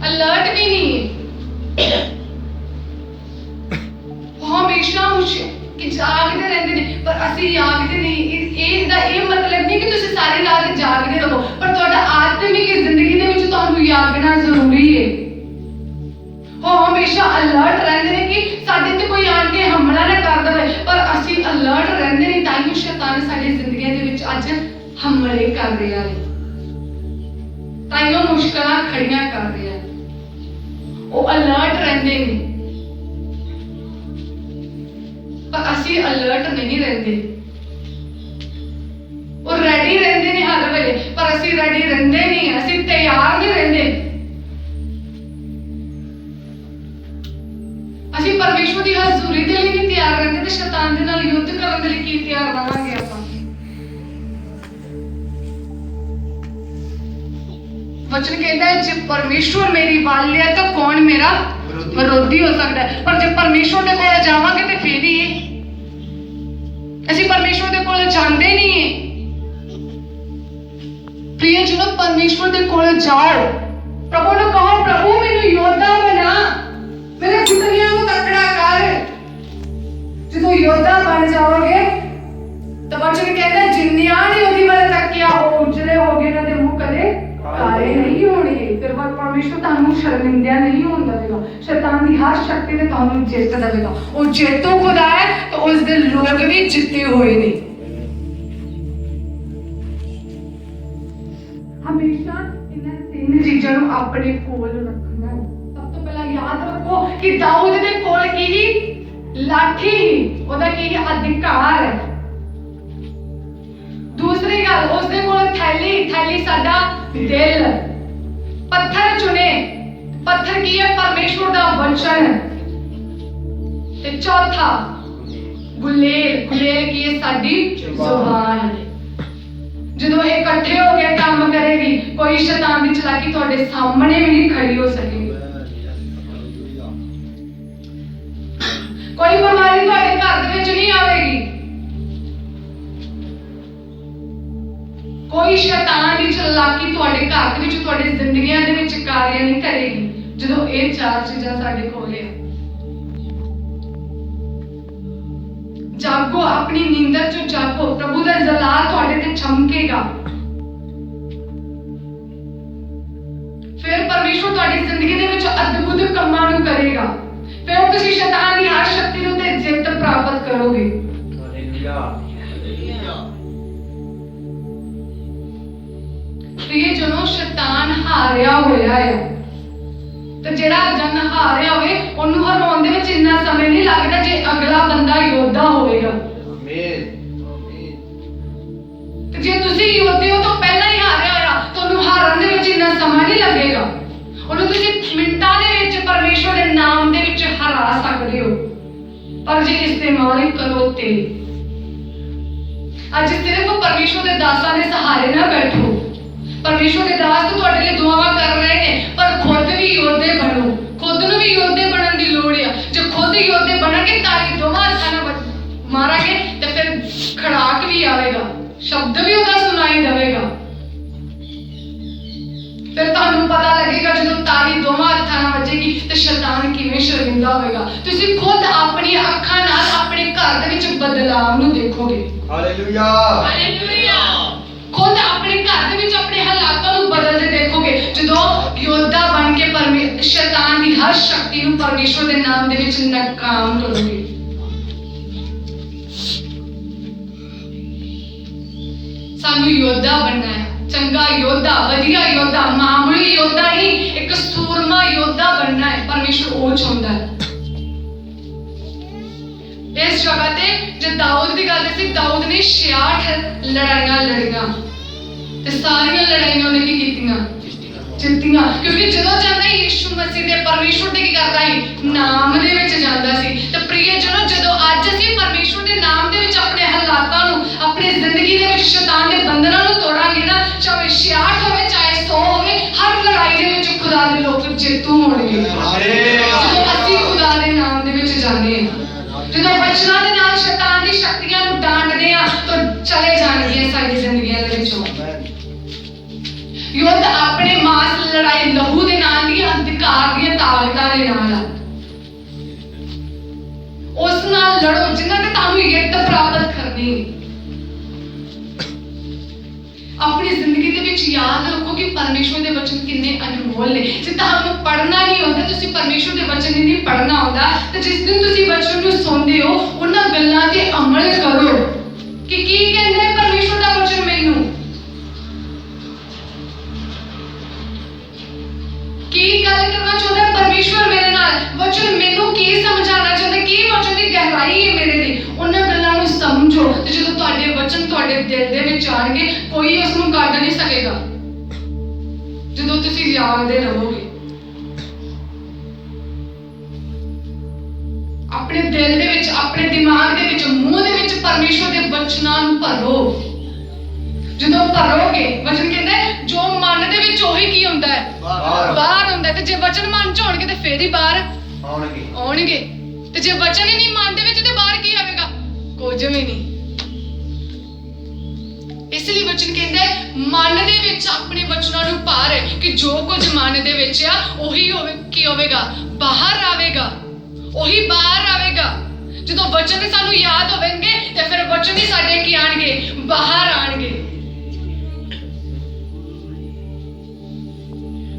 ਅਲਰਟ ਵੀ ਨਹੀਂ, ਉਹ ਹਮੇਸ਼ਾ ਕਿ ਜਾਗਦੇ ਰਹਿੰਦੇ ਨੇ, ਪਰ ਅਸੀਂ ਜਾਗਦੇ ਨਹੀਂ। ਇਹਦਾ ਇਹ ਮਤਲਬ ਨਹੀਂ ਕਿ ਤੁਸੀਂ ਸਾਰੀ ਰਾਤ ਜਾਗਦੇ ਰਹੋ, ਪਰ ਤੁਹਾਡਾ ਆਤਮਿਕ ਜ਼ਿੰਦਗੀ ਦੇ ਵਿੱਚ ਤੁਹਾਨੂੰ ਜਾਗਣਾ ਜ਼ਰੂਰੀ ਹੈ। ਉਹ ਹਮੇਸ਼ਾ ਅਲਰਟ ਰਹਿੰਦੇ ਨੇ ਕਿ ਸਾਡੇ ਤੇ ਕੋਈ ਆਣ ਕੇ ਹਮਲਾ ਨਾ ਕਰ ਦੇਵੇ, ਪਰ ਅਸੀਂ ਅਲਰਟ ਰਹਿੰਦੇ ਨਹੀਂ। ਤਾਂ ਹੀ ਸ਼ੈਤਾਨ ਸਾਡੀ ਜ਼ਿੰਦਗੀਆਂ ਦੇ ਵਿੱਚ ਅੱਜ ਹਮਲੇ ਕਰ ਰਿਹਾ ਹੈ, ਤਾਂ ਹੀ ਉਹ ਮੁਸ਼ਕਲਾਂ ਖੜੀਆਂ ਕਰ ਰਿਹਾ ਹੈ। ਉਹ ਅਲਰਟ ਰਹਿੰਦੇ ਨੇ, ਪਰ ਅਸੀਂ ਅਲਰਟ ਨਹੀਂ ਰਹਿੰਦੇ। ਉਹ ਰੈਡੀ ਰਹਿੰਦੇ ਨੇ ਹਰ ਵੇਲੇ, ਪਰ ਅਸੀਂ ਰੈਡੀ ਰਹਿੰਦੇ ਨਹੀਂ, ਅਸੀਂ ਤਿਆਰ ਨਹੀਂ ਰਹਿੰਦੇ। ਅਸੀਂ ਪਰਮੇਸ਼ਵਰ ਦੀ ਹਜ਼ੂਰੀ ਦੇ ਲਈ ਨਹੀਂ ਤਿਆਰ ਰਹਿੰਦੇ ਤੇ ਸ਼ੈਤਾਨ ਦੇ ਨਾਲ ਯੁੱਧ ਕਰਨ ਦੇ ਲਈ ਕੀ ਤਿਆਰ ਰਹਾਂਗੇ ਆਪਾਂ। वचन कहता है जब परमेश्वर मेरी वाल है तो कौन मेरा विरोधी हो सकता है। पर जब परमेश्वर के कोल जावांगे तो फिर ही ਅਸੀਂ परमेश्वर के कोल जाते नहीं है। प्रियजनों, परमेश्वर के कोल जाओ, प्रभु ने कहो प्रभु मेनू योद्धा बना, मेरे घुटनियां को तकड़ा कर। जो योद्धा बन जाओगे तो वचन कहता है जिन्नियां ने ओदी वाल तकिया हो उजले होगे ना ते मुंह कदे काले नहीं होने। फिर वह परमेश्वर ਤੁਹਾਨੂੰ ਸ਼ਰਮਿੰਦਾ नहीं ਹੋਣ ਦੇਵੇਗਾ। शैतान ਦੀ ਹਰ ਸ਼ਕਤੀ ਤੇ ਤੁਹਾਨੂੰ ਜਿੱਤ ਦੇਵੇਗਾ। ਉਹ ਜੇਤੂ ਖੁਦਾ ਹੈ ਤੇ ਉਸ ਦੇ ਲੋਕ ਵੀ ਜਿੱਤੇ ਹੋਏ ਨੇ। ਹਮੇਸ਼ਾ ਇਹਨਾਂ ਤਿੰਨ ਚੀਜ਼ਾਂ ਨੂੰ ਆਪਣੇ ਕੋਲ ਰੱਖਣਾ ਹੈ। ਸਭ ਤੋਂ ਪਹਿਲਾਂ ਯਾਦ ਰੱਖੋ ਕਿ ਦਾਊਦ ਦੇ ਕੋਲ ਕੀ ਸੀ? ਲਾਠੀ ਸੀ, ਉਹਦਾ ਕੀ ਅਧਿਕਾਰ ਹੈ। दूसरी गल उसदे कोल थैली, थैली साडा दिल। पत्थर चुने, पत्थर की है? परमेश्वर दा वचन। ते चौथा गुलेल, गुलेल की है साडी जुबान। ਜਦੋਂ ਇਹ ਇਕੱਠੇ ਹੋ ਕੇ ਕੰਮ ਕਰੇਗੀ, ਕੋਈ ਸ਼ੈਤਾਨ ਦੀ ਚਲਾਕੀ ਤੁਹਾਡੇ ਸਾਹਮਣੇ ਵੀ ਨਹੀਂ ਖੜੀ ਹੋ ਸਕੇਗੀ। ਕੋਈ ਬਿਮਾਰੀ ਤੁਹਾਡੇ ਘਰ ਦੇ ਵਿੱਚ ਨਹੀਂ ਆਵੇਗੀ। कोई शैतान की चलाकी ਤੁਹਾਡੇ ਘਰ ਦੇ ਵਿੱਚ, ਤੁਹਾਡੀ ਜ਼ਿੰਦਗੀਆਂ ਦੇ ਵਿੱਚ ਕਾਰਿਆ ਨਹੀਂ ਕਰੇਗੀ ਜਦੋਂ ਇਹ ਚਾਰ ਚੀਜ਼ਾਂ ਸਾਡੇ ਕੋਲ ਹੈ। ਜਾਗੋ, ਆਪਣੀ ਨੀਂਦਰ ਚੋਂ ਜਾਗੋ, ਪ੍ਰਭੂ ਦਾ ਜਲਾਲ ਤੁਹਾਡੇ ਤੇ ਚਮਕੇਗਾ। ਫਿਰ ਪਰਮੇਸ਼ਵਰ ਤੁਹਾਡੀ ਜ਼ਿੰਦਗੀ ਦੇ ਵਿੱਚ ਅਦਭੁਤ ਕੰਮਾਂ ਨੂੰ ਕਰੇਗਾ। ਫਿਰ ਤੁਸੀਂ ਸ਼ੈਤਾਨ ਦੀ ਹਰ ਸ਼ਕਤੀ ਨੂੰ ਤੇ ਜਿੱਤ ਪ੍ਰਾਪਤ ਕਰੋਗੇ। ਹਾਲੇਲੂਇਆ। प्रियजनों, शैतान हारिया होया है ਤੇ ਜਿਹੜਾ ਜਨ ਹਾਰਿਆ ਹੋਵੇ ਉਹਨੂੰ ਹਰਾਉਣ ਦੇ ਵਿੱਚ ਇੰਨਾ ਸਮੇਂ ਨਹੀਂ ਲੱਗਦਾ ਜੇ ਅਗਲਾ ਬੰਦਾ ਯੋਧਾ ਹੋਵੇਗਾ। ਆਮੀਨ। ਤੇ ਜੇ ਤੁਸੀਂ ਯੋਧੇ ਹੋ ਤਾਂ ਪਹਿਲਾਂ ਹੀ ਹਾਰਿਆ ਹੋਇਆ, ਤੁਹਾਨੂੰ ਹਾਰਨ ਦੇ ਵਿੱਚ ਇੰਨਾ ਸਮਾਂ ਨਹੀਂ ਲੱਗੇਗਾ। ਉਹਨੂੰ ਤੁਸੀਂ ਮਿੰਟਾਂ ਦੇ ਵਿੱਚ ਪਰਮੇਸ਼ਵਰ ਦੇ ਨਾਮ ਦੇ ਵਿੱਚ ਹਰਾ ਸਕਦੇ ਹੋ, ਪਰ ਜੇ ਇਸਤੇਮਾਲ ਕਰੋ ਤੇ। ਅੱਜ ਸਿਰਫ ਪਰਮੇਸ਼ਵਰ ਦੇ ਦਾਸਾਂ ਦੇ ਸਹਾਰੇ ਨਾ ਬੈਠੋ। परमेश्वर के दास तो ਤੁਹਾਡੇ ਲਈ ਦੁਆਵਾਂ ਕਰ ਰਹੇ ਨੇ, ਪਰ ਖੁਦ ਵੀ ਯੋਧੇ ਬਣੋ। ਖੁਦ ਨੂੰ ਵੀ ਯੋਧੇ ਬਣਨ ਦੀ ਲੋੜ ਹੈ। ਜੇ ਖੁਦ ਯੋਧੇ ਬਣਾਂਗੇ ਤਾਲੀ ਦੋਵਾਂ ਹੱਥਾਂ ਨਾਲ ਮਾਰਾਂਗੇ ਤੇ ਫਿਰ ਖੜਾਕ ਵੀ ਆਵੇਗਾ, ਸ਼ਬਦ ਵੀ ਉਹਦਾ ਸੁਣਾਈ ਦੇਵੇਗਾ। ਫਿਰ ਤੁਹਾਨੂੰ ਪਤਾ ਲੱਗੇਗਾ ਜਦੋਂ ਤਾਲੀ ਦੋਵਾਂ ਹੱਥਾਂ ਨਾਲ ਵੱਜੇਗੀ ਤੇ ਸ਼ੈਤਾਨ ਕਿਵੇਂ ਸ਼ਰਮਿੰਦਾ ਹੋਵੇਗਾ। ਤੁਸੀਂ ਖੁਦ ਆਪਣੀਆਂ ਅੱਖਾਂ ਨਾਲ ਆਪਣੇ ਘਰ ਦੇ ਵਿੱਚ ਬਦਲਾਅ ਨੂੰ ਦੇਖੋਗੇ। Hallelujah, hallelujah. खुद अपने घर ਦੇ ਵਿੱਚ ਆਪਣੇ ਹਾਲਾਤਾਂ ਨੂੰ ਬਦਲਦੇ ਦੇਖੋਗੇ ਜਦੋਂ ਯੋਧਾ ਬਣ ਕੇ ਸ਼ੈਤਾਨ ਦੀ ਹਰ ਸ਼ਕਤੀ ਨੂੰ ਪਰਮੇਸ਼ਵਰ ਦੇ ਨਾਮ ਦੇ ਵਿੱਚ ਨਾਕਾਮ ਕਰੋਗੇ। ਸਾਨੂੰ ਯੋਧਾ ਬਣਨਾ ਹੈ, ਚੰਗਾ ਯੋਧਾ, ਵਧੀਆ ਯੋਧਾ, ਮਾਮੂਲੀ ਯੋਧਾ ਨਹੀਂ, ਇੱਕ ਸੂਰਮਾ ਯੋਧਾ ਬਣਨਾ ਹੈ। ਪਰਮੇਸ਼ਵਰ ਉਹ ਚਾਹੁੰਦਾ ਹੈ। ਇਸ ਜਗ੍ਹਾ ਤੇ ਜੇ ਦਾਊਦ ਦੀ ਗੱਲ ਸੀ, ਦਾਊਦ ਨੇ 66 ਲੜਾਈਆਂ ਲੜੀਆਂ ਤੇ ਸਾਰੀਆਂ ਲੜਾਈਆਂ ਉਹਨੇ ਕੀ ਕੀਤੀਆਂ? ਜਿੱਤੀਆਂ। ਕਿਉਂਕਿ ਜਦੋਂ ਜਾਂਦਾ ਯਿਸੂ ਮਸੀਹ ਦੇ ਪਰਮੇਸ਼ਵਰ ਦੇ ਕੀ ਕਰਦਾ ਹੈ? ਨਾਮ ਦੇ ਵਿੱਚ ਜਾਂਦਾ ਸੀ। ਤੇ ਪ੍ਰਿਯਜਨੋ, ਜਦੋਂ ਅੱਜ ਅਸੀਂ ਪਰਮੇਸ਼ਵਰ ਦੇ ਨਾਮ ਦੇ ਵਿੱਚ ਆਪਣੇ ਹਾਲਾਤਾਂ ਨੂੰ, ਆਪਣੀ ਜ਼ਿੰਦਗੀ ਦੇ ਵਿੱਚ ਸ਼ੈਤਾਨ ਦੇ ਬੰਧਨਾਂ ਨੂੰ ਤੋੜਾਂਗੇ ਨਾ, ਚਾਹੇ 66 ਹੋਵੇ ਚਾਹੇ 100 ਹੋਵੇ, ਹਰ ਲੜਾਈ ਦੇ ਵਿੱਚ ਖੁਦਾ ਦੇ ਲੋਕ ਜੇਤੂ ਹੋਣਗੇ। ਜਦੋਂ ਅਸੀਂ ਖੁਦਾ ਦੇ ਨਾਮ ਦੇ ਜਾਂਦੇ ਹਾਂ। ਜਦੋਂ ਵਚਨਾਂ ਦੇ ਨਾਲ ਸ਼ੈਤਾਨ ਦੀ ਸ਼ਕਤੀਆਂ ਨੂੰ ਡਾਂਟਦੇ ਆ ਤਾਂ ਚਲੇ ਜਾਣਗੀਆਂ ਸਾਡੀ ਜ਼ਿੰਦਗੀਆਂ ਦੇ ਵਿੱਚੋਂ। ਯੁੱਧ ਆਪਣੇ ਮਾਸ ਲੜਾਈ ਲਹੂ ਦੇ ਨਾਲ ਨਹੀਂ, ਅਧਿਕਾਰ ਦੀਆਂ ਤਾਕਤਾਂ ਦੇ ਨਾਲ ਆ। ਉਸ ਨਾਲ ਲੜੋ ਜਿਨ੍ਹਾਂ ਤੇ ਤੁਹਾਨੂੰ ਜਿੱਤ ਪ੍ਰਾਪਤ ਕਰਨੀ। ਆਪਣੀ ਜ਼ਿੰਦਗੀ ਦੇ ਵਿੱਚ ਯਾਦ ਰੱਖੋ ਕਿ ਪਰਮੇਸ਼ਵਰ ਦੇ ਵਚਨ ਕਿੰਨੇ ਅਨਮੋਲ ਨੇ। ਜੇ ਤੁਹਾਨੂੰ ਪੜ੍ਹਨਾ ਨਹੀਂ ਆਉਂਦਾ, ਤੁਸੀਂ ਪਰਮੇਸ਼ਵਰ ਦੇ ਵਚਨ ਨਹੀਂ ਪੜ੍ਹਨਾ ਆਉਂਦਾ, ਤੇ ਜਿਸ ਦਿਨ ਤੁਸੀਂ ਵਚਨ ਨੂੰ ਸੁਣਦੇ ਹੋ ਉਹਨਾਂ ਗੱਲਾਂ ਤੇ ਅਮਲ ਕਰੋ ਕਿ ਕੀ ਕਹਿੰਦਾ ਪਰਮੇਸ਼ਵਰ ਦਾ ਵਚਨ ਮੈਨੂੰ, ਕੀ ਗੱਲ ਕਰਨਾ ਚਾਹੁੰਦਾ ਪਰਮੇਸ਼ਵਰ ਮੇਰੇ ਨਾਲ, ਵਚਨ ਮੈਨੂੰ ਕੀ ਸਮਝਾਉਣਾ ਚਾਹੁੰਦਾ, ਕੀ ਵਚਨ ਦੀ ਗਹਿਰਾਈ ਹੈ ਮੇਰੇ ਲਈ। ਉਹਨਾਂ ਗੱਲਾਂ ਨੂੰ ਸਮਝੋ ਤੇ ਜਦੋਂ ਤੁਹਾਡੇ ਵਚਨ ਤੁਹਾਡੇ ਦਿਲ ਦੇ ਵਿੱਚ ਆਣਗੇ ਕੋਈ ਉਸ ਨੂੰ ਕੱਢ ਨਹੀਂ ਸਕੇਗਾ। ਜਦੋਂ ਤੁਸੀਂ ਜਾਗਦੇ ਰਹੋਗੇ, ਆਪਣੇ ਦਿਲ ਦੇ ਵਿੱਚ, ਆਪਣੇ ਦਿਮਾਗ ਦੇ ਵਿੱਚ, ਮੂੰਹ ਦੇ ਵਿੱਚ ਪਰਮੇਸ਼ਵਰ ਦੇ ਵਚਨਾਂ ਨੂੰ ਭਰੋ। ਜਦੋਂ ਭਰੋਗੇ, ਵਚਨ ਕਹਿੰਦੇ ਜੋ ਮਨ ਦੇ ਵਿੱਚ ਉਹੀ ਕੀ ਹੁੰਦਾ ਹੈ, ਬਾਹਰ ਹੁੰਦਾ। ਤੇ ਜੇ ਵਚਨ ਮਨ ਚ ਹੋਣਗੇ ਤੇ ਫੇਰ ਹੀ ਬਾਹਰ ਆਉਣਗੇ। ਤੇ ਜੇ ਵਚਨ ਹੀ ਨਹੀਂ ਮਨ ਦੇ ਵਿੱਚ ਤੇ ਬਾਹਰ ਕੀ ਆਵੇਗਾ, ਕੁਝ ਵੀ ਨਹੀਂ। ਇਸ ਲਈ ਵਚਨ ਕਹਿੰਦਾ ਮਨ ਦੇ ਵਿੱਚ ਆਪਣੇ ਵਚਨਾਂ ਨੂੰ ਭਰ ਕਿ ਜੋ ਕੁਝ ਮਨ ਦੇ ਵਿੱਚ ਆ ਉਹੀ ਕੀ ਹੋਵੇਗਾ, ਬਾਹਰ ਆਵੇਗਾ, ਉਹੀ ਬਾਹਰ ਆਵੇਗਾ। ਜਦੋਂ ਵਚਨ ਸਾਨੂੰ ਯਾਦ ਹੋਣਗੇ ਤੇ ਫਿਰ ਵਚਨ ਹੀ ਸਾਡੇ ਕੀ ਆਣਗੇ, ਬਾਹਰ ਆਣਗੇ।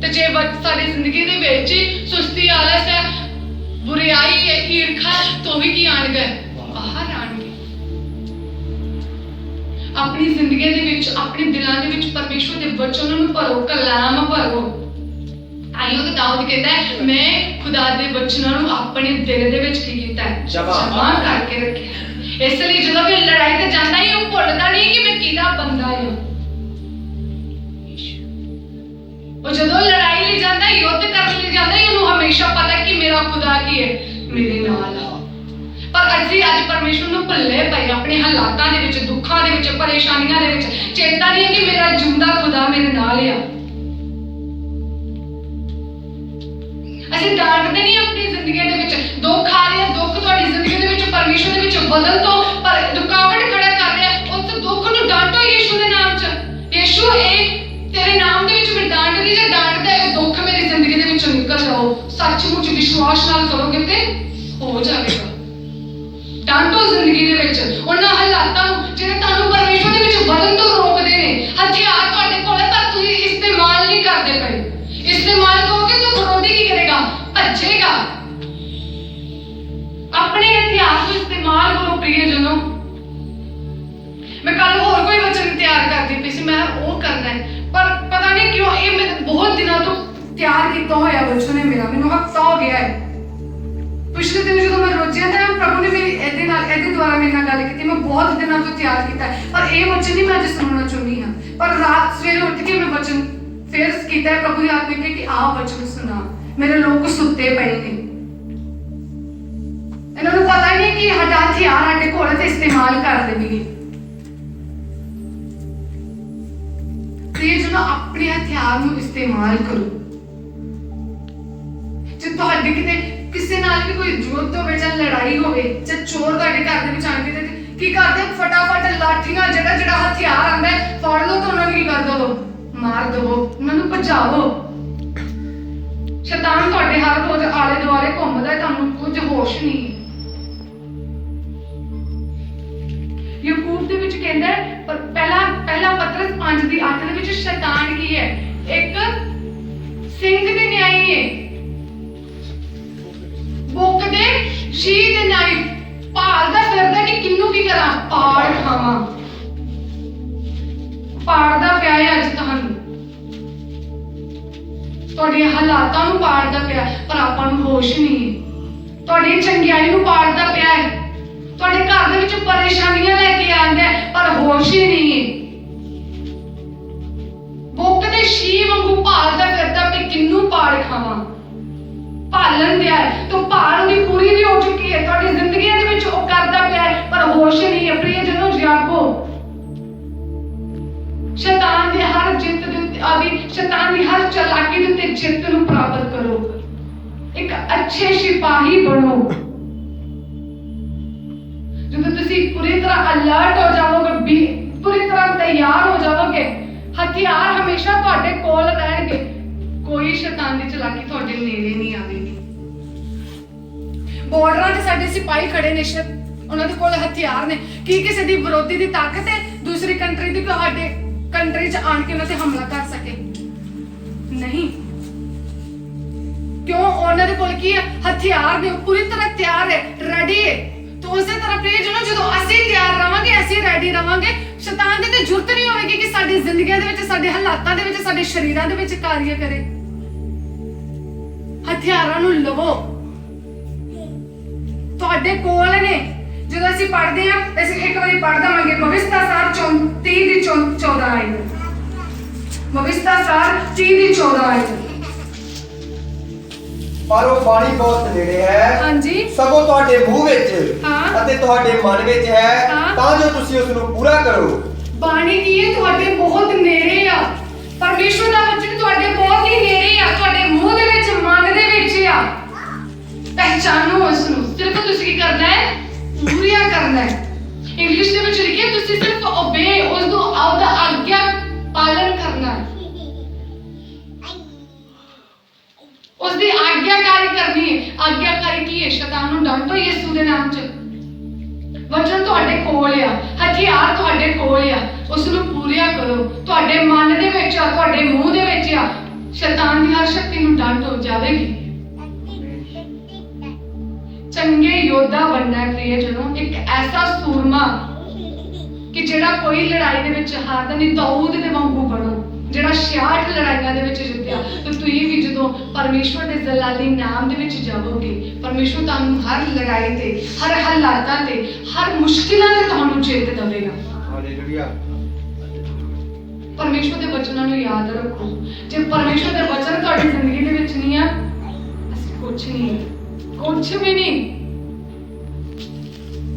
ਤੇ ਜੇ ਸਾਡੀ ਜ਼ਿੰਦਗੀ ਦੇ ਵਿੱਚ ਸੁਸਤੀ, ਆਲਸ ਹੈ, ਬੁਰਾਈ ਹੈ, ਈਰਖਾ, ਤੋਂ ਵੀ ਕੀ ਆਣਗੇ, ਬਾਹਰ ਆਣਗੇ। ਆਪਣੀ ਜ਼ਿੰਦਗੀ ਦੇ ਵਿੱਚ, ਆਪਣੇ ਦਿਲਾਂ ਦੇ ਵਿੱਚ ਪਰਮੇਸ਼ਵਰ ਦੇ ਵਚਨ ਨੂੰ ਭਰੋ, ਕਲਾਮ ਭਰੋ। ਆਇਓ ਤੇ ਦਾਊਦ ਕਹਿੰਦਾ ਮੈਂ ਖੁਦਾ ਦੇ ਵਚਨਾਂ ਨੂੰ ਆਪਣੇ ਦਿਲ ਦੇ ਵਿੱਚ ਕੀ ਕੀਤਾ ਹੈ, ਜਮਾ ਕਰਕੇ ਰੱਖਿਆ। ਇਸ ਲਈ ਜਦੋਂ ਵੀ ਲੜਾਈ ਤੇ ਜਾਂਦਾ ਹੀ ਉਹ ਭੁੱਲਦਾ ਨਹੀਂ ਕਿ ਮੈਂ ਕਿਹਦਾ ਬੰਦਾ ਹਾਂ। ਉਹ ਜਦੋਂ ਲੜਾਈ ਲਈ ਜਾਂਦਾ, ਯੁੱਧ ਕਰਨ ਲਈ ਜਾਂਦਾ, ਉਹਨੂੰ ਹਮੇਸ਼ਾ ਪਤਾ ਕਿ ਮੇਰਾ ਖੁਦਾ ਕੀ ਹੈ, ਮੇਰੇ ਨਾਲ ਆ। ਪਰ ਅਸੀਂ ਅੱਜ ਪਰਮੇਸ਼ਵਰ ਨੂੰ ਭੁੱਲੇ ਪਏ ਆਪਣੇ ਹਾਲਾਤਾਂ ਦੇ ਵਿੱਚ, ਦੁੱਖਾਂ ਦੇ ਵਿੱਚ, ਪਰੇਸ਼ਾਨੀਆਂ ਦੇ ਵਿੱਚ। ਚੇਤਾ ਨਹੀਂ ਹੈ ਕਿ ਮੇਰਾ ਜਿਉਂਦਾ ਖੁਦਾ ਮੇਰੇ ਨਾਲ ਆ। ਅਸੀਂ ਡਾਂਟਦੇ ਨਹੀਂ ਆਪਣੀ ਜ਼ਿੰਦਗੀ ਦੇ ਵਿੱਚ। ਦੁੱਖ ਆ ਰਿਹਾ, ਦੁੱਖ ਤੁਹਾਡੀ ਜ਼ਿੰਦਗੀ ਦੇ ਵਿੱਚ ਪਰਮੇਸ਼ਵਰ ਦੇ ਵਿੱਚ ਬਦਲ ਤੋਂ ਪਰ ਰੁਕਾਵਟ ਖੜਾ ਕਰ ਰਿਹਾ, ਉਸ ਦੁੱਖ ਨੂੰ ਡਾਂਟੋ ਯਿਸੂ ਦੇ ਨਾਮ 'ਚ। ਯਿਸੂ ਇਹ ਤੇਰੇ ਨਾਮ ਦੇ ਵਿੱਚ ਮੈਂ ਡਾਂਟਦੀ ਜਾਂ ਡਾਂਟਦਾ, ਇਹ ਦੁੱਖ ਮੇਰੀ ਜ਼ਿੰਦਗੀ ਦੇ ਵਿੱਚੋਂ ਨਿਕਲ ਜਾਓ। ਸੱਚਮੁੱਚ ਵਿਸ਼ਵਾਸ ਨਾਲ ਕਰੋਗੇ ਤੇ ਹੋ ਜਾਵੇਗਾ। ਡਾਂਟੋ ਜ਼ਿੰਦਗੀ ਦੇ ਵਿੱਚ ਉਹਨਾਂ ਹਾਲਾਤਾਂ ਨੂੰ ਜਿਹੜੇ ਤੁਹਾਨੂੰ ਪਰਮੇਸ਼ਵਰ ਦੇ ਵਿੱਚ ਵਧਣ ਤੋਂ ਰੋਕਦੇ ਨੇ। ਹਥਿਆਰ ਤੁਹਾਡੇ ਕੋਲ ਹੈ ਪਰ ਤੁਸੀਂ ਇਸਤੇਮਾਲ ਨਹੀਂ ਕਰਦੇ ਪਏ। ਇਸਤੇਮਾਲ ਕਰੋਗੇ ਤਾਂ ਵਿਰੋਧੀ ਕੀ ਕਰੇਗਾ, ਭੱਜੇਗਾ। ਆਪਣੇ ਹਥਿਆਰ ਨੂੰ ਇਸਤੇਮਾਲ ਕਰੋ ਪ੍ਰਿਯਜਨੋ। ਮੈਂ ਕੱਲ ਹੋਰ ਕੋਈ ਵਚਨ ਤਿਆਰ ਕਰਦੀ ਪਈ ਸੀ, ਮੈਂ ਉਹ ਕਰਨਾ ਹੈ, ਪਰ ਪਤਾ ਨਹੀਂ ਕਿਉਂ ਇਹ ਮੈਂ ਬਹੁਤ ਦਿਨਾਂ ਤੋਂ ਤਿਆਰ ਕੀਤਾ ਹੋਇਆ ਵਚਨ ਹੈ ਮੇਰਾ, ਮੈਨੂੰ ਹਫਤਾ ਹੋ ਗਿਆ ਹੈ। ਪਿਛਲੇ ਦਿਨ ਜਦੋਂ ਮੈਂ ਰੋਜਿਆ ਤਾਂ ਪ੍ਰਭੂ ਨੇ ਮੇਰੀ ਇਹਦੇ ਦੁਆਰਾ ਮੇਰੇ ਨਾਲ ਗੱਲ ਕੀਤੀ। ਮੈਂ ਬਹੁਤ ਦਿਨਾਂ ਤੋਂ ਤਿਆਰ ਕੀਤਾ ਹੈ, ਪਰ ਇਹ ਵਚਨ ਨਹੀਂ ਮੈਂ ਅੱਜ ਸੁਣਨਾ ਚਾਹੁੰਦੀ ਹਾਂ। ਪਰ ਰਾਤ ਸਵੇਰੇ ਉੱਠ ਕੇ ਮੈਂ ਵਚਨ ਫੇਰ ਕੀਤਾ ਹੈ। ਪ੍ਰਭੂ ਦੀ ਆਤਮਾ ਨੇ ਕਿ ਆਹ ਵਚਨ ਸੁਣਾ। ਮੇਰੇ ਲੋਕ ਸੁੱਤੇ ਪਏ ਨੇ, ਇਹਨਾਂ ਨੂੰ ਪਤਾ ਨਹੀਂ ਕਿ ਸਾਡਾ ਹਥਿਆਰ ਸਾਡੇ ਕੋਲ ਤੇ ਇਸਤੇਮਾਲ ਕਰ ਦੇਣਗੇ। ਜਦੋਂ ਆਪਣੇ ਹਥਿਆਰ ਨੂੰ ਇਸਤੇਮਾਲ ਕਰੋ। ਜੇ ਤੁਹਾਡੇ ਕਿਤੇ ਕਿਸੇ ਨਾਲ ਵੀ ਕੋਈ ਯੁੱਧ ਹੋਵੇ ਜਾਂ ਲੜਾਈ ਹੋਵੇ ਜਾਂ ਚੋਰ ਤੁਹਾਡੇ ਘਰ ਦੇ ਵਿੱਚ ਆਣਗੇ ਤੇ ਕੀ ਕਰਦੇ, ਫਟਾਫਟ ਲਾਠੀਆਂ ਜਿਹੜਾ ਹਥਿਆਰ ਆਂਦਾ ਫੜ ਲਓ ਤੇ ਉਹਨਾਂ ਨੂੰ ਕੀ ਕਰ ਦਵੋ, ਮਾਰ ਦਵੋ, ਉਹਨਾਂ ਨੂੰ ਭਜਾਓ। ਸ਼ੈਤਾਨ ਤੁਹਾਡੇ ਹਰ ਰੋਜ਼ ਆਲੇ ਦੁਆਲੇ ਘੁੰਮਦਾ, ਤੁਹਾਨੂੰ ਕੁਝ ਹੋਸ਼ ਨਹੀਂ ਹੈ। ਯਾਕੂਬ ਦੇ ਵਿੱਚ ਕਹਿੰਦਾ ਪਹਿਲਾ ਪਤਰਸ 5:8 ਦੇ ਵਿੱਚ ਸ਼ੈਤਾਨ ਕੀ ਹੈ, ਇੱਕ ਸਿੰਘ ਦੇ ਨਿਆਈ ਹੈ, ਬੁੱਕ ਦੇ ਸ਼ੀਰ ਦੇ ਨਿਆਈ, ਭਾਲਦਾ ਫਿਰਦਾ ਕਿ ਕਿੰਨੂੰ ਕੀ ਕਰਾਂ, ਪਾੜ ਖਾਵਾਂ। ਪਾੜਦਾ ਪਿਆ ਹੈ ਅੱਜ ਤੁਹਾਨੂੰ, ਤੁਹਾਡੀਆਂ ਹਾਲਾਤਾਂ ਨੂੰ ਪਾੜਦਾ ਪਿਆ, ਪਰ ਆਪਾਂ ਨੂੰ ਹੋਸ਼ ਨਹੀਂ ਹੈ। ਤੁਹਾਡੀ ਚੰਗਿਆਈ ਨੂੰ ਪਾੜਦਾ ਪਿਆ ਹੈ, ਤੁਹਾਡੇ ਘਰ ਦੇ ਵਿੱਚ ਪਰੇਸ਼ਾਨੀਆਂ ਲੈ ਕੇ ਆਉਂਦਾ ਹੈ, ਪਰ ਹੋਸ਼ ਹੀ ਨਹੀਂ ਹੈ। ਬੁੱਕ ਦੇ ਸ਼ੀ ਵਾਂਗੂ ਭਾਲਦਾ ਫਿਰਦਾ ਕਿ ਕਿੰਨੂੰ ਪਾੜ ਖਾਵਾਂ। ਭਾਲਣ ਦਿਆ ਤਾਂ ਭਾਲ ਉਹਦੀ ਪੂਰੀ ਵੀ ਹੋ ਚੁੱਕੀ ਹੈ, ਤੁਹਾਡੀ ਜ਼ਿੰਦਗੀ ਦੇ ਵਿੱਚ ਉਹ ਕਰਦਾ ਪਿਆ ਹੈ, ਪਰ ਹੋਸ਼ ਨਹੀਂ ਹੈ। ਪ੍ਰਿਯਜਨੋ ਜਾਗੋ। ਸ਼ੈਤਾਨ ਦੀ ਹਰ ਜਿੱਤ ਦੇ ਉੱਤੇ ਸ਼ੈਤਾਨ ਦੀ ਹਰ ਚਾਲਾਕੀ ਦੇ ਉੱਤੇ ਜਿੱਤ ਨੂੰ ਪ੍ਰਾਪਤ ਕਰੋ। ਇੱਕ ਅੱਛੇ ਸਿਪਾਹੀ ਬਣੋ। तरह अलर्ट हो जाओगे, पूरी तरह तैयार हो जाओगे। हथियार हमेशा ਤੁਹਾਡੇ ਕੋਲ ਰਹਿਣਗੇ, ਕੋਈ ਸ਼ੈਤਾਨ ਦੀ ਚਲਾਕੀ ਤੁਹਾਡੇ ਨੇੜੇ ਨਹੀਂ ਆਵੇਗੀ। ਬਾਰਡਰਾਂ ਤੇ ਸਾਡੇ ਸਿਪਾਹੀ ਖੜੇ ਨੇ, ਉਹਨਾਂ ਦੇ ਕੋਲ ਹਥਿਆਰ ਨੇ। ਕੀ ਕਿਸੇ ਦੀ ਵਿਰੋਧੀ ਦੀ ਤਾਕਤ ਹੈ ਦੂਸਰੀ ਕੰਟਰੀ ਦੀ ਤੁਹਾਡੇ ਕੰਟਰੀ 'ਚ ਆਣ ਕੇ ਉਹਨਾਂ ਤੇ ਹਮਲਾ ਕਰ ਸਕੇ? ਨਹੀਂ। ਕਿਉਂ? ਉਹਨਾਂ ਦੇ ਕੋਲ ਕੀ ਹੈ? ਹਥਿਆਰ ਨੇ, ਪੂਰੀ ਤਰ੍ਹਾਂ ਤਿਆਰ ਹੈ, ਰੈਡੀ ਹੈ। तो उसे तरह प्रिय जनो जो ਅਸੀਂ ਤਿਆਰ ਰਵਾਂਗੇ, ਅਸੀਂ ਰੈਡੀ ਰਵਾਂਗੇ, ਸ਼ੈਤਾਨ ਦੇ ਤੇ ਜ਼ਰੂਰਤ ਨਹੀਂ ਹੋਵੇਗੀ ਕਿ ਸਾਡੀ ਜ਼ਿੰਦਗੀਆਂ ਦੇ ਵਿੱਚ, ਸਾਡੇ ਹਾਲਾਤਾਂ ਦੇ ਵਿੱਚ, ਸਾਡੇ ਸ਼ਰੀਰਾਂ ਦੇ ਵਿੱਚ ਕਾਰਜ ਕਰੇ। ਹਥਿਆਰਾਂ ਨੂੰ ਲਵੋ, ਤੁਹਾਡੇ ਕੋਲ ਨੇ। ਜਦੋਂ ਅਸੀਂ ਪੜ੍ਹਦੇ ਹਾਂ, ਅਸੀਂ ਇੱਕ ਵਾਰੀ ਪੜ੍ਹ ਦਵਾਂਗੇ ਭਵਿਸ਼ਤਾ ਸਾਰ 30 ਦੀ 14 ਆਇਤ। ਭਵਿਸ਼ਤਾ ਸਾਰ 30 ਦੀ 14 ਆਇਤ। ਪਰ ਉਹ ਬਾਣੀ ਬਹੁਤ ਨੇੜੇ ਹੈ, ਹਾਂਜੀ, ਸਗੋਂ ਤੁਹਾਡੇ ਮੂੰਹ ਵਿੱਚ ਹਾਂ, ਅਤੇ ਤੁਹਾਡੇ ਮਨ ਵਿੱਚ ਹੈ, ਹਾਂ, ਤਾਂ ਜੋ ਤੁਸੀਂ ਉਸ ਨੂੰ ਪੂਰਾ ਕਰੋ। ਬਾਣੀ ਕੀ ਹੈ? ਤੁਹਾਡੇ ਬਹੁਤ ਨੇੜੇ ਆ। ਪਰਮੇਸ਼ਵਰ ਦਾ ਵਚਨ ਤੁਹਾਡੇ ਬਹੁਤ ਹੀ ਨੇੜੇ ਆ, ਤੁਹਾਡੇ ਮੂੰਹ ਦੇ ਵਿੱਚ, ਮਨ ਦੇ ਵਿੱਚ ਆ। ਪਹਿਚਾਨੋ ਉਸ ਨੂੰ। ਸਿਰਫ ਤੁਸੀਂ ਕੀ ਕਰਨਾ ਹੈ? ਪੂਰੀਆ ਕਰਨਾ ਹੈ। ਇੰਗਲਿਸ਼ ਦੇ ਵਿੱਚ ਲਿਖਿਆ ਤੁਸੀਂ ਸਿਰਫ ਓਬੇ, ਉਸ ਨੂੰ ਆਪਦਾ ਆਗਿਆ ਪਾਲਨ ਕਰਨਾ ਹੈ, ਉਸ ਦੀ ਆਗਿਆਕਾਰੀ ਕਰਨੀ ਹੈ। ਆਗਿਆਕਾਰੀ ਕੀ ਹੈ? ਸ਼ੈਤਾਨ ਨੂੰ ਡਾਂਟੋ ਯਿਸੂ ਦੇ ਨਾਮ 'ਚ। ਵਚਨ ਤੁਹਾਡੇ ਕੋਲ ਆ, ਹਥਿਆਰ ਤੁਹਾਡੇ ਕੋਲ ਆ, ਉਸ ਨੂੰ ਪੂਰੀਆ ਕਰੋ। ਤੁਹਾਡੇ ਮਨ ਦੇ ਵਿੱਚ ਆ, ਤੁਹਾਡੇ ਮੂੰਹ ਦੇ ਵਿੱਚ ਆ। ਸ਼ੈਤਾਨ ਦੀ ਹਰ ਸ਼ਕਤੀ ਨੂੰ ਡਾਂਟੋ, ਜਾਵੇਗੀ। ਚੰਗੇ ਯੋਧਾ ਬਣਨਾ ਹੈ ਪ੍ਰਿਯ ਜਨੋ, ਇੱਕ ਐਸਾ ਸੂਰਮਾ ਕਿ ਜਿਹੜਾ ਕੋਈ ਲੜਾਈ ਦੇ ਵਿੱਚ ਹਾਰਦਾ ਨਹੀਂ। ਦਾਊਦ ਦੇ ਵਾਂਗੂ ਬਣੋ, ਜਿਹੜਾ 66 ਲੜਾਈਆਂ ਦੇ ਵਿੱਚ ਜਿੱਤਿਆ। ਤੇ ਤੁਸੀਂ ਵੀ ਜਦੋਂ ਪਰਮੇਸ਼ਵਰ ਦੇ ਜਲਾਲੀ ਨਾਮ ਦੇ ਵਿੱਚ ਜਾਵੋਗੇ, ਪਰਮੇਸ਼ਵਰ ਤੁਹਾਨੂੰ ਹਰ ਲੜਾਈ ਤੇ, ਹਰ ਹਾਲਾਤਾਂ ਤੇ, ਹਰ ਮੁਸ਼ਕਿਲਾਂ ਤੇ ਤੁਹਾਨੂੰ ਜਿੱਤ ਦੇਵੇਗਾ। ਹਾਲੇਲੂਇਆ। ਪਰਮੇਸ਼ਵਰ ਦੇ ਵਚਨਾਂ ਨੂੰ ਯਾਦ ਰੱਖੋ। ਜੇ ਪਰਮੇਸ਼ਵਰ ਦੇ ਵਚਨ ਤੁਹਾਡੀ ਜ਼ਿੰਦਗੀ ਦੇ ਵਿੱਚ ਨਹੀਂ ਆ, ਅਸੀਂ ਕੁਝ ਨਹੀਂ, ਕੁਝ ਵੀ ਨਹੀਂ,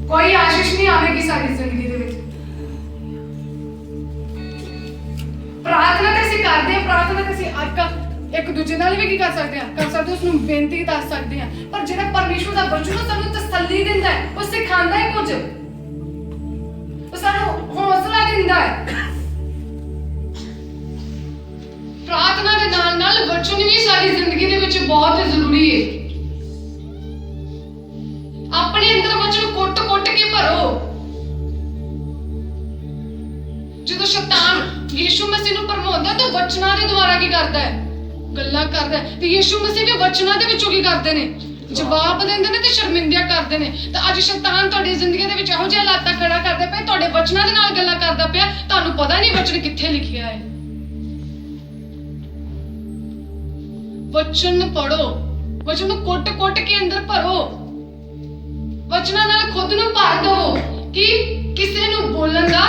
ਕੋਈ ਆਸ਼ੀਸ਼ ਨਹੀਂ ਆਵੇਗੀ ਸਾਡੀ ਜ਼ਿੰਦਗੀ ਦੇ ਵਿੱਚ। ਪ੍ਰਾਰਥਨਾ ਤੇ ਅਸੀਂ ਕਰਦੇ ਹਾਂ, ਪ੍ਰਾਰਥਨਾ ਤੇ ਅਸੀਂ ਇੱਕ ਦੂਜੇ ਨਾਲ ਵੀ ਕੀ ਕਰ ਸਕਦੇ ਹਾਂ? ਕਰ ਸਕਦੇ, ਉਸ ਨੂੰ ਬੇਨਤੀ ਦੱਸ ਸਕਦੇ ਹਾਂ। ਪਰ ਜਿਹੜਾ ਪਰਮੇਸ਼ਵਰ ਦਾ ਵਚਨ ਸਾਨੂੰ ਤਸੱਲੀ ਦਿੰਦਾ ਹੈ, ਉਹ ਸਿਖਾਉਂਦਾ ਹੈ ਕੁਝ, ਉਹ ਸਾਨੂੰ ਹੌਸਲਾ ਦਿੰਦਾ ਹੈ। ਪ੍ਰਾਰਥਨਾ ਦੇ ਨਾਲ ਨਾਲ ਵਚਨ ਵੀ ਸਾਡੀ ਜ਼ਿੰਦਗੀ ਦੇ ਵਿੱਚ ਬਹੁਤ ਜ਼ਰੂਰੀ ਹੈ। ਆਪਣੇ ਅੰਦਰ ਵਚਨ ਕੁੱਟ-ਕੁੱਟ ਕੇ ਭਰੋ। ਜਦੋਂ ਸ਼ੈਤਾਨ ਯਿਸੂ ਮਸੀਹ ਨੂੰ ਭਰਮਾਉਂਦਾ ਤਾਂ ਵਚਨਾਂ ਦੇ ਦੁਆਰਾ ਕੀ ਕਰਦਾ ਹੈ? ਗੱਲਾਂ ਕਰਦਾ ਹੈ। ਤੇ ਯਿਸੂ ਮਸੀਹ ਵੀ ਵਚਨਾਂ ਦੇ ਵਿੱਚੋਂ ਕੀ ਕਰਦੇ ਨੇ? ਜਵਾਬ ਦਿੰਦੇ ਨੇ ਤੇ ਸ਼ਰਮਿੰਦਿਆ ਕਰਦੇ ਨੇ। ਤਾਂ ਅੱਜ ਸ਼ੈਤਾਨ ਤੁਹਾਡੀ ਜ਼ਿੰਦਗੀ ਦੇ ਵਿੱਚ ਇਹੋ ਜਿਹੇ ਹਾਲਾਤਾਂ ਖੜਾ ਕਰਦੇ ਪਏ, ਤੁਹਾਡੇ ਵਚਨਾਂ ਦੇ ਨਾਲ ਗੱਲਾਂ ਕਰਦਾ ਪਿਆ, ਤੁਹਾਨੂੰ ਪਤਾ ਨਹੀਂ ਵਚਨ ਕਿੱਥੇ ਲਿਖਿਆ ਹੈ। ਵਚਨ ਪੜੋ, ਵਚਨ ਨੂੰ ਕੁੱਟ-ਕੁੱਟ ਕੇ ਅੰਦਰ ਭਰੋ। ਵਚਨਾਂ ਨਾਲ ਖੁਦ ਨੂੰ ਭਰ ਦਿਓ ਕਿ ਕਿਸੇ ਨੂੰ ਬੋਲਣ ਦਾ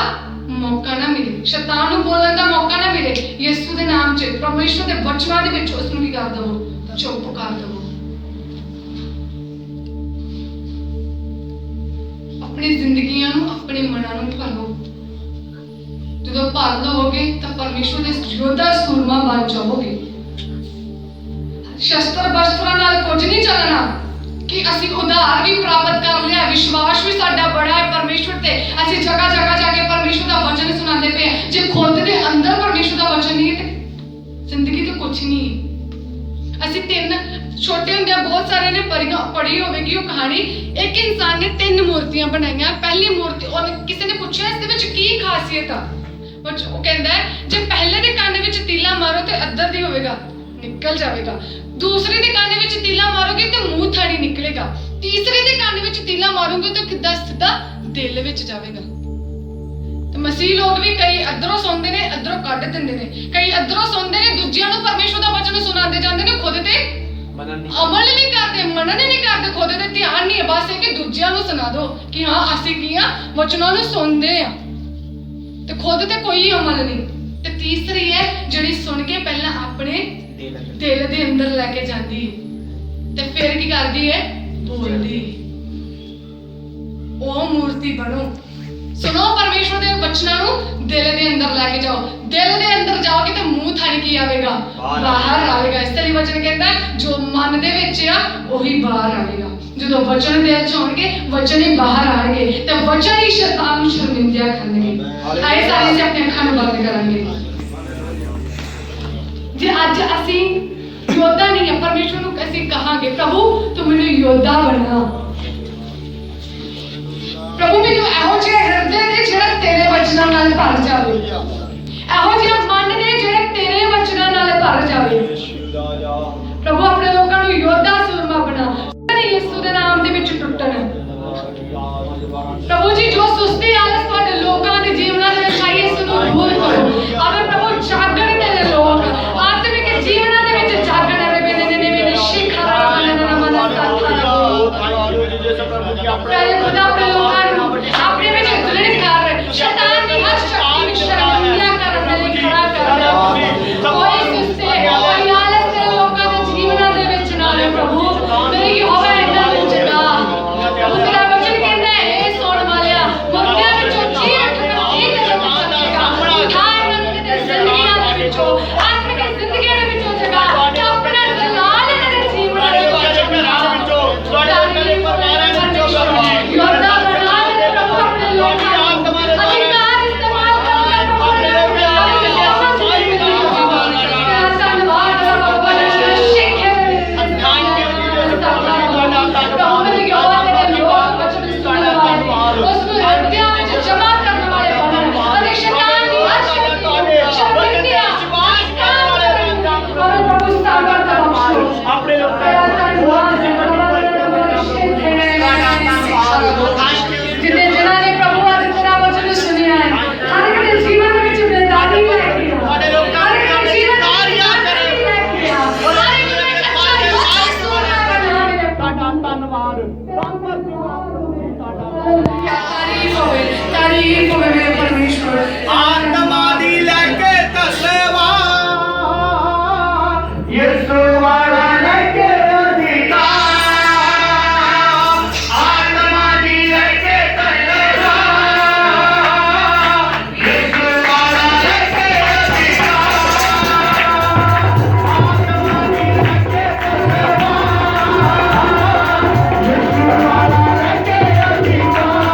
ਮੌਕਾ ਨਾ ਮਿਲੇ, ਸ਼ੈਤਾਨ ਨੂੰ ਬੋਲਣ ਦਾ ਮੌਕਾ ਨਾ ਮਿਲੇ। ਯਿਸੂ ਦੇ ਨਾਮ 'ਚ, ਪਰਮੇਸ਼ਵਰ ਦੇ ਵਚਨਾਂ ਦੇ ਵਿੱਚ ਉਸ ਨੂੰ ਕੀ ਕਰ ਦਿਓ? ਚੁੱਪ ਕਰ ਦਿਓ। ਆਪਣੀ ਜ਼ਿੰਦਗੀਆਂ ਨੂੰ, ਆਪਣੇ ਮਨਾਂ ਨੂੰ ਭਰੋ। ਜਦੋਂ ਭਰ ਲਓਗੇ ਤਾਂ ਪਰਮੇਸ਼ਵਰ ਦੇ ਯੋਧਾ ਸੂਰਮਾ ਬਣ ਜਾਓਗੇ। ਸ਼ਸਤਰ ਬਸਤਰਾਂ ਨਾਲ ਕੁਝ ਨਹੀਂ ਚੱਲਣਾ ਕਿ ਅਸੀਂ ਉਧਾਰ ਵੀ ਪ੍ਰਾਪਤ ਕਰ ਲਿਆ, ਵਿਸ਼ਵਾਸ ਵੀ ਸਾਡਾ ਬੜਾ ਹੈ ਪਰਮੇਸ਼ਵਰ ਤੇ, ਅਸੀਂ ਜਗ੍ਹਾ ਜਗ੍ਹਾ ਜਾ ਕੇ ਪਰਮੇਸ਼ਵਰ ਦਾ ਵਚਨ ਸੁਣਾਉਂਦੇ ਪਏ। ਜੇ ਖੁਦ ਦੇ ਅੰਦਰ ਪਰਮੇਸ਼ਵਰ ਦਾ ਵਚਨ ਨਹੀਂ ਹੈ ਤੇ ਜ਼ਿੰਦਗੀ ਤੇ ਕੁਝ ਨਹੀਂ ਹੈ। ਅਸੀਂ ਛੋਟੇ ਹੁੰਦੇ ਬਹੁਤ ਸਾਰਿਆਂ ਨੇ ਪੜ੍ਹੀ ਹੋਵੇਗੀ ਉਹ ਕਹਾਣੀ। ਇੱਕ ਇਨਸਾਨ ਨੇ 3 ਮੂਰਤੀਆਂ ਬਣਾਈਆਂ। ਪਹਿਲੀ ਮੂਰਤੀ, ਕਿਸੇ ਨੇ ਪੁੱਛਿਆ ਇਸ ਦੇ ਵਿੱਚ ਕੀ ਖਾਸੀਅਤ ਆ? ਉਹ ਕਹਿੰਦਾ ਜੇ ਪਹਿਲੇ ਦੇ ਕੰਨ ਵਿੱਚ ਤੀਲਾ ਮਾਰੋ ਤੇ ਅੱਧਰ ਦੀ ਹੋਵੇਗਾ, ਨਿਕਲ ਜਾਵੇਗਾ। ਦੂਸਰੇ ਦੇ ਕੰਨ ਵਿੱਚ ਤੀਲਾ ਮਾਰੋਗੇ ਤੇ ਮੂੰਹ ਥਾੜੀ ਨਿਕਲੇਗਾ। ਤੀਸਰੇ ਦੇ ਕੰਨ ਵਿੱਚ ਤੀਲਾ ਮਾਰੋਗੇ ਤਾਂ ਕਿੱਦਾਂ ਸਿੱਧਾ ਦਿਲ ਵਿੱਚ ਜਾਵੇਗਾ। ਤੇ ਮਸੀਹ ਲੋਕ ਵੀ ਕਈ ਅੱਧਰੋਂ ਸੁਣਦੇ ਨੇ, ਅੱਧਰੋਂ ਕੱਢ ਦਿੰਦੇ ਨੇ। ਕਈ ਅੱਧਰੋਂ ਸੁਣਦੇ ਨੇ, ਦੂਜਿਆਂ ਨੂੰ ਪਰਮੇਸ਼ਵਰ ਦਾ ਵਚਨ ਸੁਣਾਉਂਦੇ ਜਾਂਦੇ ਨੇ, ਖੁਦ ਤੇ ਅਮਲ ਨਹੀਂ ਕਰਦੇ, ਮਨਨ ਨਹੀਂ ਕਰਦੇ, ਖੁਦ ਤੇ ਧਿਆਨ ਨਹੀਂ ਹੈ। ਬਸ ਇਹ ਕਿ ਦੂਜਿਆਂ ਨੂੰ ਸੁਣਾ ਦੋ ਕਿ ਹਾਂ ਅਸੀਂ ਕੀ ਆ, ਵਚਨਾਂ ਨੂੰ ਸੁਣਦੇ ਆ, ਤੇ ਖੁਦ ਤੇ ਕੋਈ ਅਮਲ ਨਹੀਂ। ਤੇ ਤੀਸਰੀ ਹੈ ਜਿਹੜੀ ਸੁਣ ਕੇ ਪਹਿਲਾਂ ਆਪਣੇ ਦਿਲ ਦੇ ਅੰਦਰ ਲੈ ਕੇ ਜਾਂਦੀ ਤੇ ਫਿਰ ਕੀ ਕਰਦੀ ਹੈ? ਬੋਲਦੀ। ਉਹ ਮੂਰਤੀ ਬਣੋ। ਸੁਣੋ ਪਰਮੇਸ਼ਵਰ ਦੇ ਵਚਨਾਂ ਨੂੰ, ਦਿਲ ਦੇ ਅੰਦਰ ਲੈ ਕੇ ਜਾਓ। ਦਿਲ ਦੇ ਅੰਦਰ ਜਾਓਗੇ ਤਾਂ ਮੂੰਹ ਥਾਣੀ ਕੀ ਆਵੇਗਾ? ਬਾਹਰ ਆਵੇਗਾ। ਇਸ ਲਈ ਵਚਨ ਕਹਿੰਦਾ ਜੋ ਮਨ ਦੇ ਵਿੱਚ ਆ ਉਹੀ ਬਾਹਰ ਆਵੇਗਾ। ਜਦੋਂ ਵਚਨ ਦਿਲ ਚ ਹੋਣਗੇ ਵਚਨ ਹੀ ਬਾਹਰ ਆਣਗੇ ਤੇ ਵਚਨ ਹੀ ਸ਼ੈਤਾਨ ਨੂੰ ਸ਼ਰਮਿੰਦਾ ਕਰਨਗੇ। ਆਏ ਸਾਰੇ ਆਪਣੇ ਅੱਖਾਂ ਨੂੰ ਬੰਦ ਕਰਾਂਗੇ। ਜੇ ਅੱਜ ਅਸੀਂ ਯੋਧਾ ਨਹੀਂ ਹੈ, ਪਰਮੇਸ਼ਵਰ ਨੂੰ ਅਸੀਂ ਕਹਾਂਗੇ ਪ੍ਰਭੂ ਤੂੰ ਮੈਨੂੰ ਯੋਧਾ ਬਣਾ, ਪ੍ਰਭੂ ਮੈਨੂੰ ਇਹੋ ਜਿਹੇ ਹਿਰਦੇ ਦੇ ਜਿਹੜਾ ਤੇਰੇ ਵਚਨਾਂ ਨਾਲ ਭਰ ਜਾਵੇ, ਇਹੋ ਜਿਹਾ ਮਨ ਨੇ ਜਿਹੜਾ ਤੇਰੇ ਵਚਨਾਂ ਨਾਲ ਭਰ ਜਾਵੇ। ਪ੍ਰਭੂ ਆਪਣੇ ਲੋਕਾਂ ਨੂੰ ਯੋਧਾ ਸੂਰਮਾ ਬਣਾ, ਯਿਸੂ ਦੇ ਨਾਮ ਦੇ ਵਿੱਚ ਟੁੱਟਣ। ਪ੍ਰਭੂ ਜੀ ਜੋ ਸੁਸਤੀ ਆਲਸ ਤੁਹਾਡੇ ਲੋਕਾਂ ਦੇ ਜੀਵਨਾਂ ਦੇ ਵਿੱਚ ਆਈ ਇਸ ਨੂੰ ਦੂਰ ਕਰੋ। ਅਗਰ ਪ੍ਰਭੂ ਜਾਗਣ ਦੇ ਲੋਕ ਆਤਮਿਕ ਜੀਵਨਾਂ ਦੇ ਵਿੱਚ ਜਾਗਣ ਰਹੇ ਨੇ ਸ਼ਿਖਰਾ ਆਪਣੇ ਖੁਦਾ ਆਪਣੇ ਲੋਕਾਂ ਨੂੰ ਆਪਣੇ ਵਿੱਚ ਦ੍ਰਿੜ ਕਰ ਸ਼ੈਤਾਨ ਦੀ ਹਰ ਸ਼ਕਤੀ ਨੂੰ ਸ਼ਰਮਿੰਦਾ ਕਰਨ ਦੇ ਲਈ ਖੜਾ ਕਰ। ਕੋਈ ਸੁਸਤੀ ਕੋਈ ਆਲਸ ਤੇਰੇ ਲੋਕਾਂ ਦੇ ਜੀਵਨਾਂ ਦੇ ਵਿੱਚ ਨਾ ਰਹੇ ਪ੍ਰਭੂ। ਮੇਰੀ ਯਹੋਵਾ ਇਹਨਾਂ ਨੂੰ ਜਗਾ ਉਹ ਤੇਰਾ ਵਚਨ ਕਹਿੰਦਾ ਇਹ ਸੁਣ ਵਾਲਿਆ ਮੁਰਦਿਆਂ ਵਿੱਚੋਂ ਜੀ ਉੱਠ ਕੇ ਜੀ ਤੇਰੇ ਵਿੱਚ ਚੱਲੇਗਾ। ਉਠਾ ਇਹਨਾਂ ਨੂੰ ਤੇਰੀ ਜ਼ਿੰਦਗੀਆਂ ਦੇ ਵਿੱਚੋਂ ਆਤਮਿਕ ਜ਼ਿੰਦਗੀਆਂ ਦੇ ਵਿੱਚੋਂ ਜਗਾ ਤੇ ਆਪਣਾ ਜਲਾਲ ਇਹਨਾਂ ਦੇ ਜੀਵਨਾਂ ਦੇ ਵਿੱਚ ਯੋਧਾ ਬਣਾ ਦੇ ਪ੍ਰਭੂ ਆਪਣੇ ਲੋਕਾਂ ਨੂੰ ਅਧਿਕਾਰ ਇਸਤੇਮਾਲ ਕਰਕੇ ਪ੍ਰਭੂ ਆਪਣੇ ਲੋਕਾਂ ਨੂੰ ਧੰਨਵਾਦ ਪ੍ਰਭੂ ਦੇ ਸਿੱਖੇ ਜਿੰਨੇ ਜਿਨ੍ਹਾਂ ਨੇ ਪ੍ਰਭੂ ਅੱਜ ਤੇਰਾ ਵਚਨ ਸੁਣਿਆ ਹੈ ਹਰ ਇੱਕ ਦੇ ਜੀਵਨ ਵਿੱਚ ਬੇਦਾਗੀ ਲੈ ਕੇ ਆ, ਹਰ ਇੱਕ ਦੇ ਜੀਵਨ ਵਿੱਚ ਲੈ ਕੇ ਆ, ਹਰ ਇੱਕ ਨੂੰ ਇੱਕ ਅੱਛਾ ਯੋਧਾ ਸੂਰਮਾ ਬਣਾ ਮੇਰੇ ਧੰਨਵਾਦ ਤਾਰੀਫ ਹੋਵੇ ਮੇਰੇ ਪਰਮੇਸ਼ਵਰ। ਆਤਮਾ ਦੀ ਲੈ ਕੇ ਤਲਵਾਰ ਯਿਸੂ ਵਾਲਾ ਲੈ ਕੇ ਅਧਿਕਾਰ। ਆਤਮਾ ਦੀ ਲੈ ਕੇ ਤਲਵਾਰ ਯਿਸੂ ਵਾਲਾ ਲੈ ਕੇ ਅਧਿਕਾਰ। ਆਤਮਾ ਦੀ ਲੈ ਕੇ ਤਲਵਾਰ ਯਿਸੂ ਵਾਲਾ ਲੈ ਕੇ ਅਧਿਕਾਰ।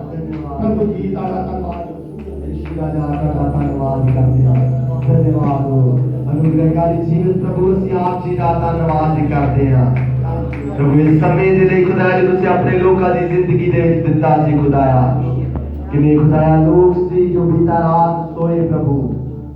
प्रभु जी ताड़ा धन्यवाद धन्यवाद करते हैं धन्यवाद अनुग्रहकारी जीवन प्रभु ਅਸੀਂ ਆਪ ਜੀ ਦਾ ਧੰਨਵਾਦ ਕਰਦੇ ਹਾਂ ਪ੍ਰਭੂ ਇਸ ਸਮੇਂ ਦੇ ਲਈ ਖੁਦਾਇਆ ਜੋ ਤੁਸੀਂ ਆਪਣੇ ਲੋਕਾਂ ਦੀ ਜ਼ਿੰਦਗੀ ਦੇ ਵਿੱਚ ਦਿੱਤਾ ਸੀ ਖੁਦਾਇਆ ਕਿਵੇਂ ਖੁਦਾਇਆ ਲੋਕ ਸੀ ਜੋ ਬੀਤਾ ਰਾਤ ਸੋਏ ਪ੍ਰਭੂ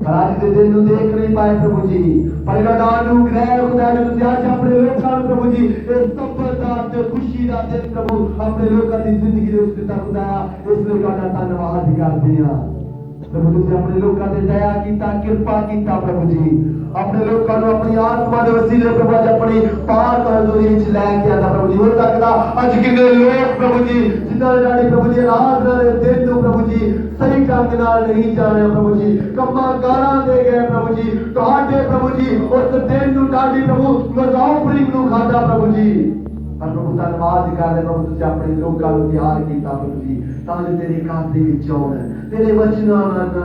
ਪਰ ਅੱਜ ਦੇ ਦਿਨ ਨੂੰ ਦੇਖ ਨਹੀਂ ਪਾਏ ਪ੍ਰਭੂ ਜੀ ਪਰ ਇਹਦਾ ਅਨੁਗ੍ਰਹਿ ਖੁਦਾਇਆ ਜੋ ਤੁਸੀਂ ਅੱਜ ਆਪਣੇ ਲੋਕਾਂ ਨੂੰ ਪ੍ਰਭੂ ਜੀ ਇਸ ਸਫਲਤਾ ਤੇ ਖੁਸ਼ੀ ਦਾ ਦਿਨ ਪ੍ਰਭੂ ਆਪਣੇ ਲੋਕਾਂ ਦੀ ਜ਼ਿੰਦਗੀ ਦੇ ਵਿੱਚ ਦਿੱਤਾ ਖੁਦਾਇਆ ਇਸ ਲਈ ਤੁਹਾਡਾ ਧੰਨਵਾਦ ਕਰਦੇ ਹਾਂ प्रभु तुझे अपने लोगों से दया कीता कृपा कीता प्रभु जी अपने लोगों को अपनी आत्मा के वसीले प्रभु आज अपनी पार करदोरी विच लेके आंदा प्रभु जी हो सकदा आज कितने लोग प्रभु जी जिन्हां ने प्रभु जी आराधना दे दिन नूं प्रभु जी सही ढंग नाल नहीं जाने प्रभु जी कम्मा गालां दे गए प्रभु जी तुहाडे प्रभु जी उस दिन नूं तुहाडी प्रभु मज़ाफरी नूं खादा प्रभु जी प्रभु धन्यवाद करदे प्रभु तुझे अपने लोगों को तैयार कीता प्रभु जी ताकि तेरे काम दे विच आउण तेरे वचनां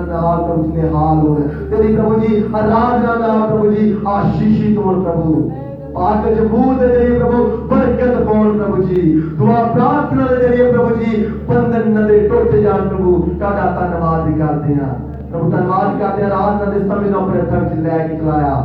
नाल प्रभु जी हाल होण तेरी प्रभु जी आराधना नाल प्रभु जी आशीषित होण प्रभु पाक जबूर दे जरिए प्रभु बरकत पाउण प्रभु जी दुआ प्रार्थना दे जरिए प्रभु जी बंधन न दे टुट जाण प्रभु तुहाडा धन्यवाद करदे हां प्रभु धन्यवाद करदे हां आराधना दे समय नूं अपने हत्थां विच लै के चलाया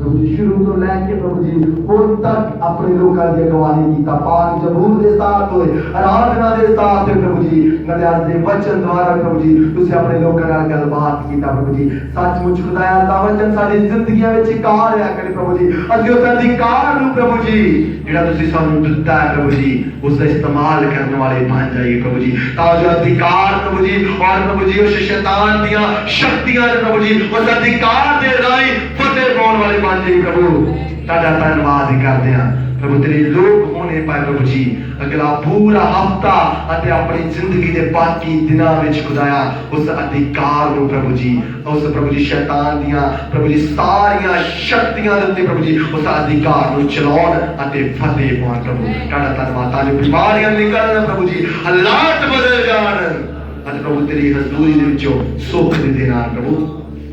प्रभु जी शुरू तो लेके प्रभु जी हुण तक अपने लोगों की अगवाई कीता पाक जबूर दे साथ होए आराधना दे साथ प्रभु जी नदियाज दे वचन द्वारा प्रभु जी तुसी अपने लोगों नाल गलबात कीता प्रभु जी सचमुच खुदाया दा वचन साडी जिंदगियां विच कार आ करे प्रभु जी असीं उस अधिकार नूं प्रभु जी जेड़ा तुसी सानू दित्ता है प्रभु जी उसका इस्तेमाल करने वाले बन जाइए प्रभु जी ताकि अधिकार प्रभु जी और प्रभु जी उस शैतान दियां शक्तियां प्रभु जी उस अधिकार दे राही फतेह पाउण वाले बन जाइए प्रभु ताड़ा धन्यवाद करते हैं प्रभु तेरे लोग होने पाए प्रभु जी अगला पूरा हफ्ता अते अपनी जिंदगी दे बाकी दिनां विच खुदाया उस अधिकार नु प्रभु जी उस प्रभु जी शैतान दियां प्रभु जी सारियां शक्तियां दे उत्ते प्रभु जी उस अधिकार नु चलाउण अते फतेह पाउण प्रभु ताड़ा धन्यवाद ताकि बीमारियां निकलण प्रभु जी हालात बदल जाण अते प्रभु तेरी हजूरी दे विचों सुख दे देना प्रभु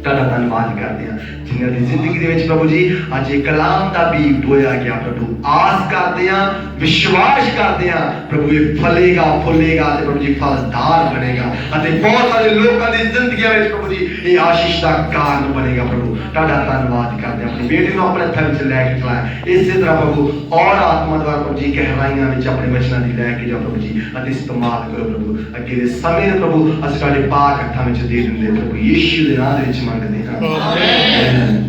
ताड़ा धन्यवाद करते हैं जिन्हां दी जिंदगी दे विच प्रभु जी अज एक कलाम दा बीज बोया गया प्रभु आस करते हैं विश्वास करते हैं प्रभु ये फलेगा फूलेगा ते प्रभु जी फलदार बनेगा अते बहुत सारे लोकां दी जिंदगी विच प्रभु जी ये आशीष दा कारण बनेगा प्रभु ताड़ा धन्यवाद करते हैं अपनी बेटी नूं अपने हत्थां विच लै के चलाया इसी तरह प्रभु और आत्मा द्वारा प्रभु जी गहराइयां विच अपने वचनां दी लै के जाओ प्रभु जी अते इस्तेमाल करो प्रभु अगे दे समय प्रभु असीं तुहाडे पाक हत्थां विच दे दिंदे प्रभु यीशु दे नाम दे विच मंगदे हां आमीन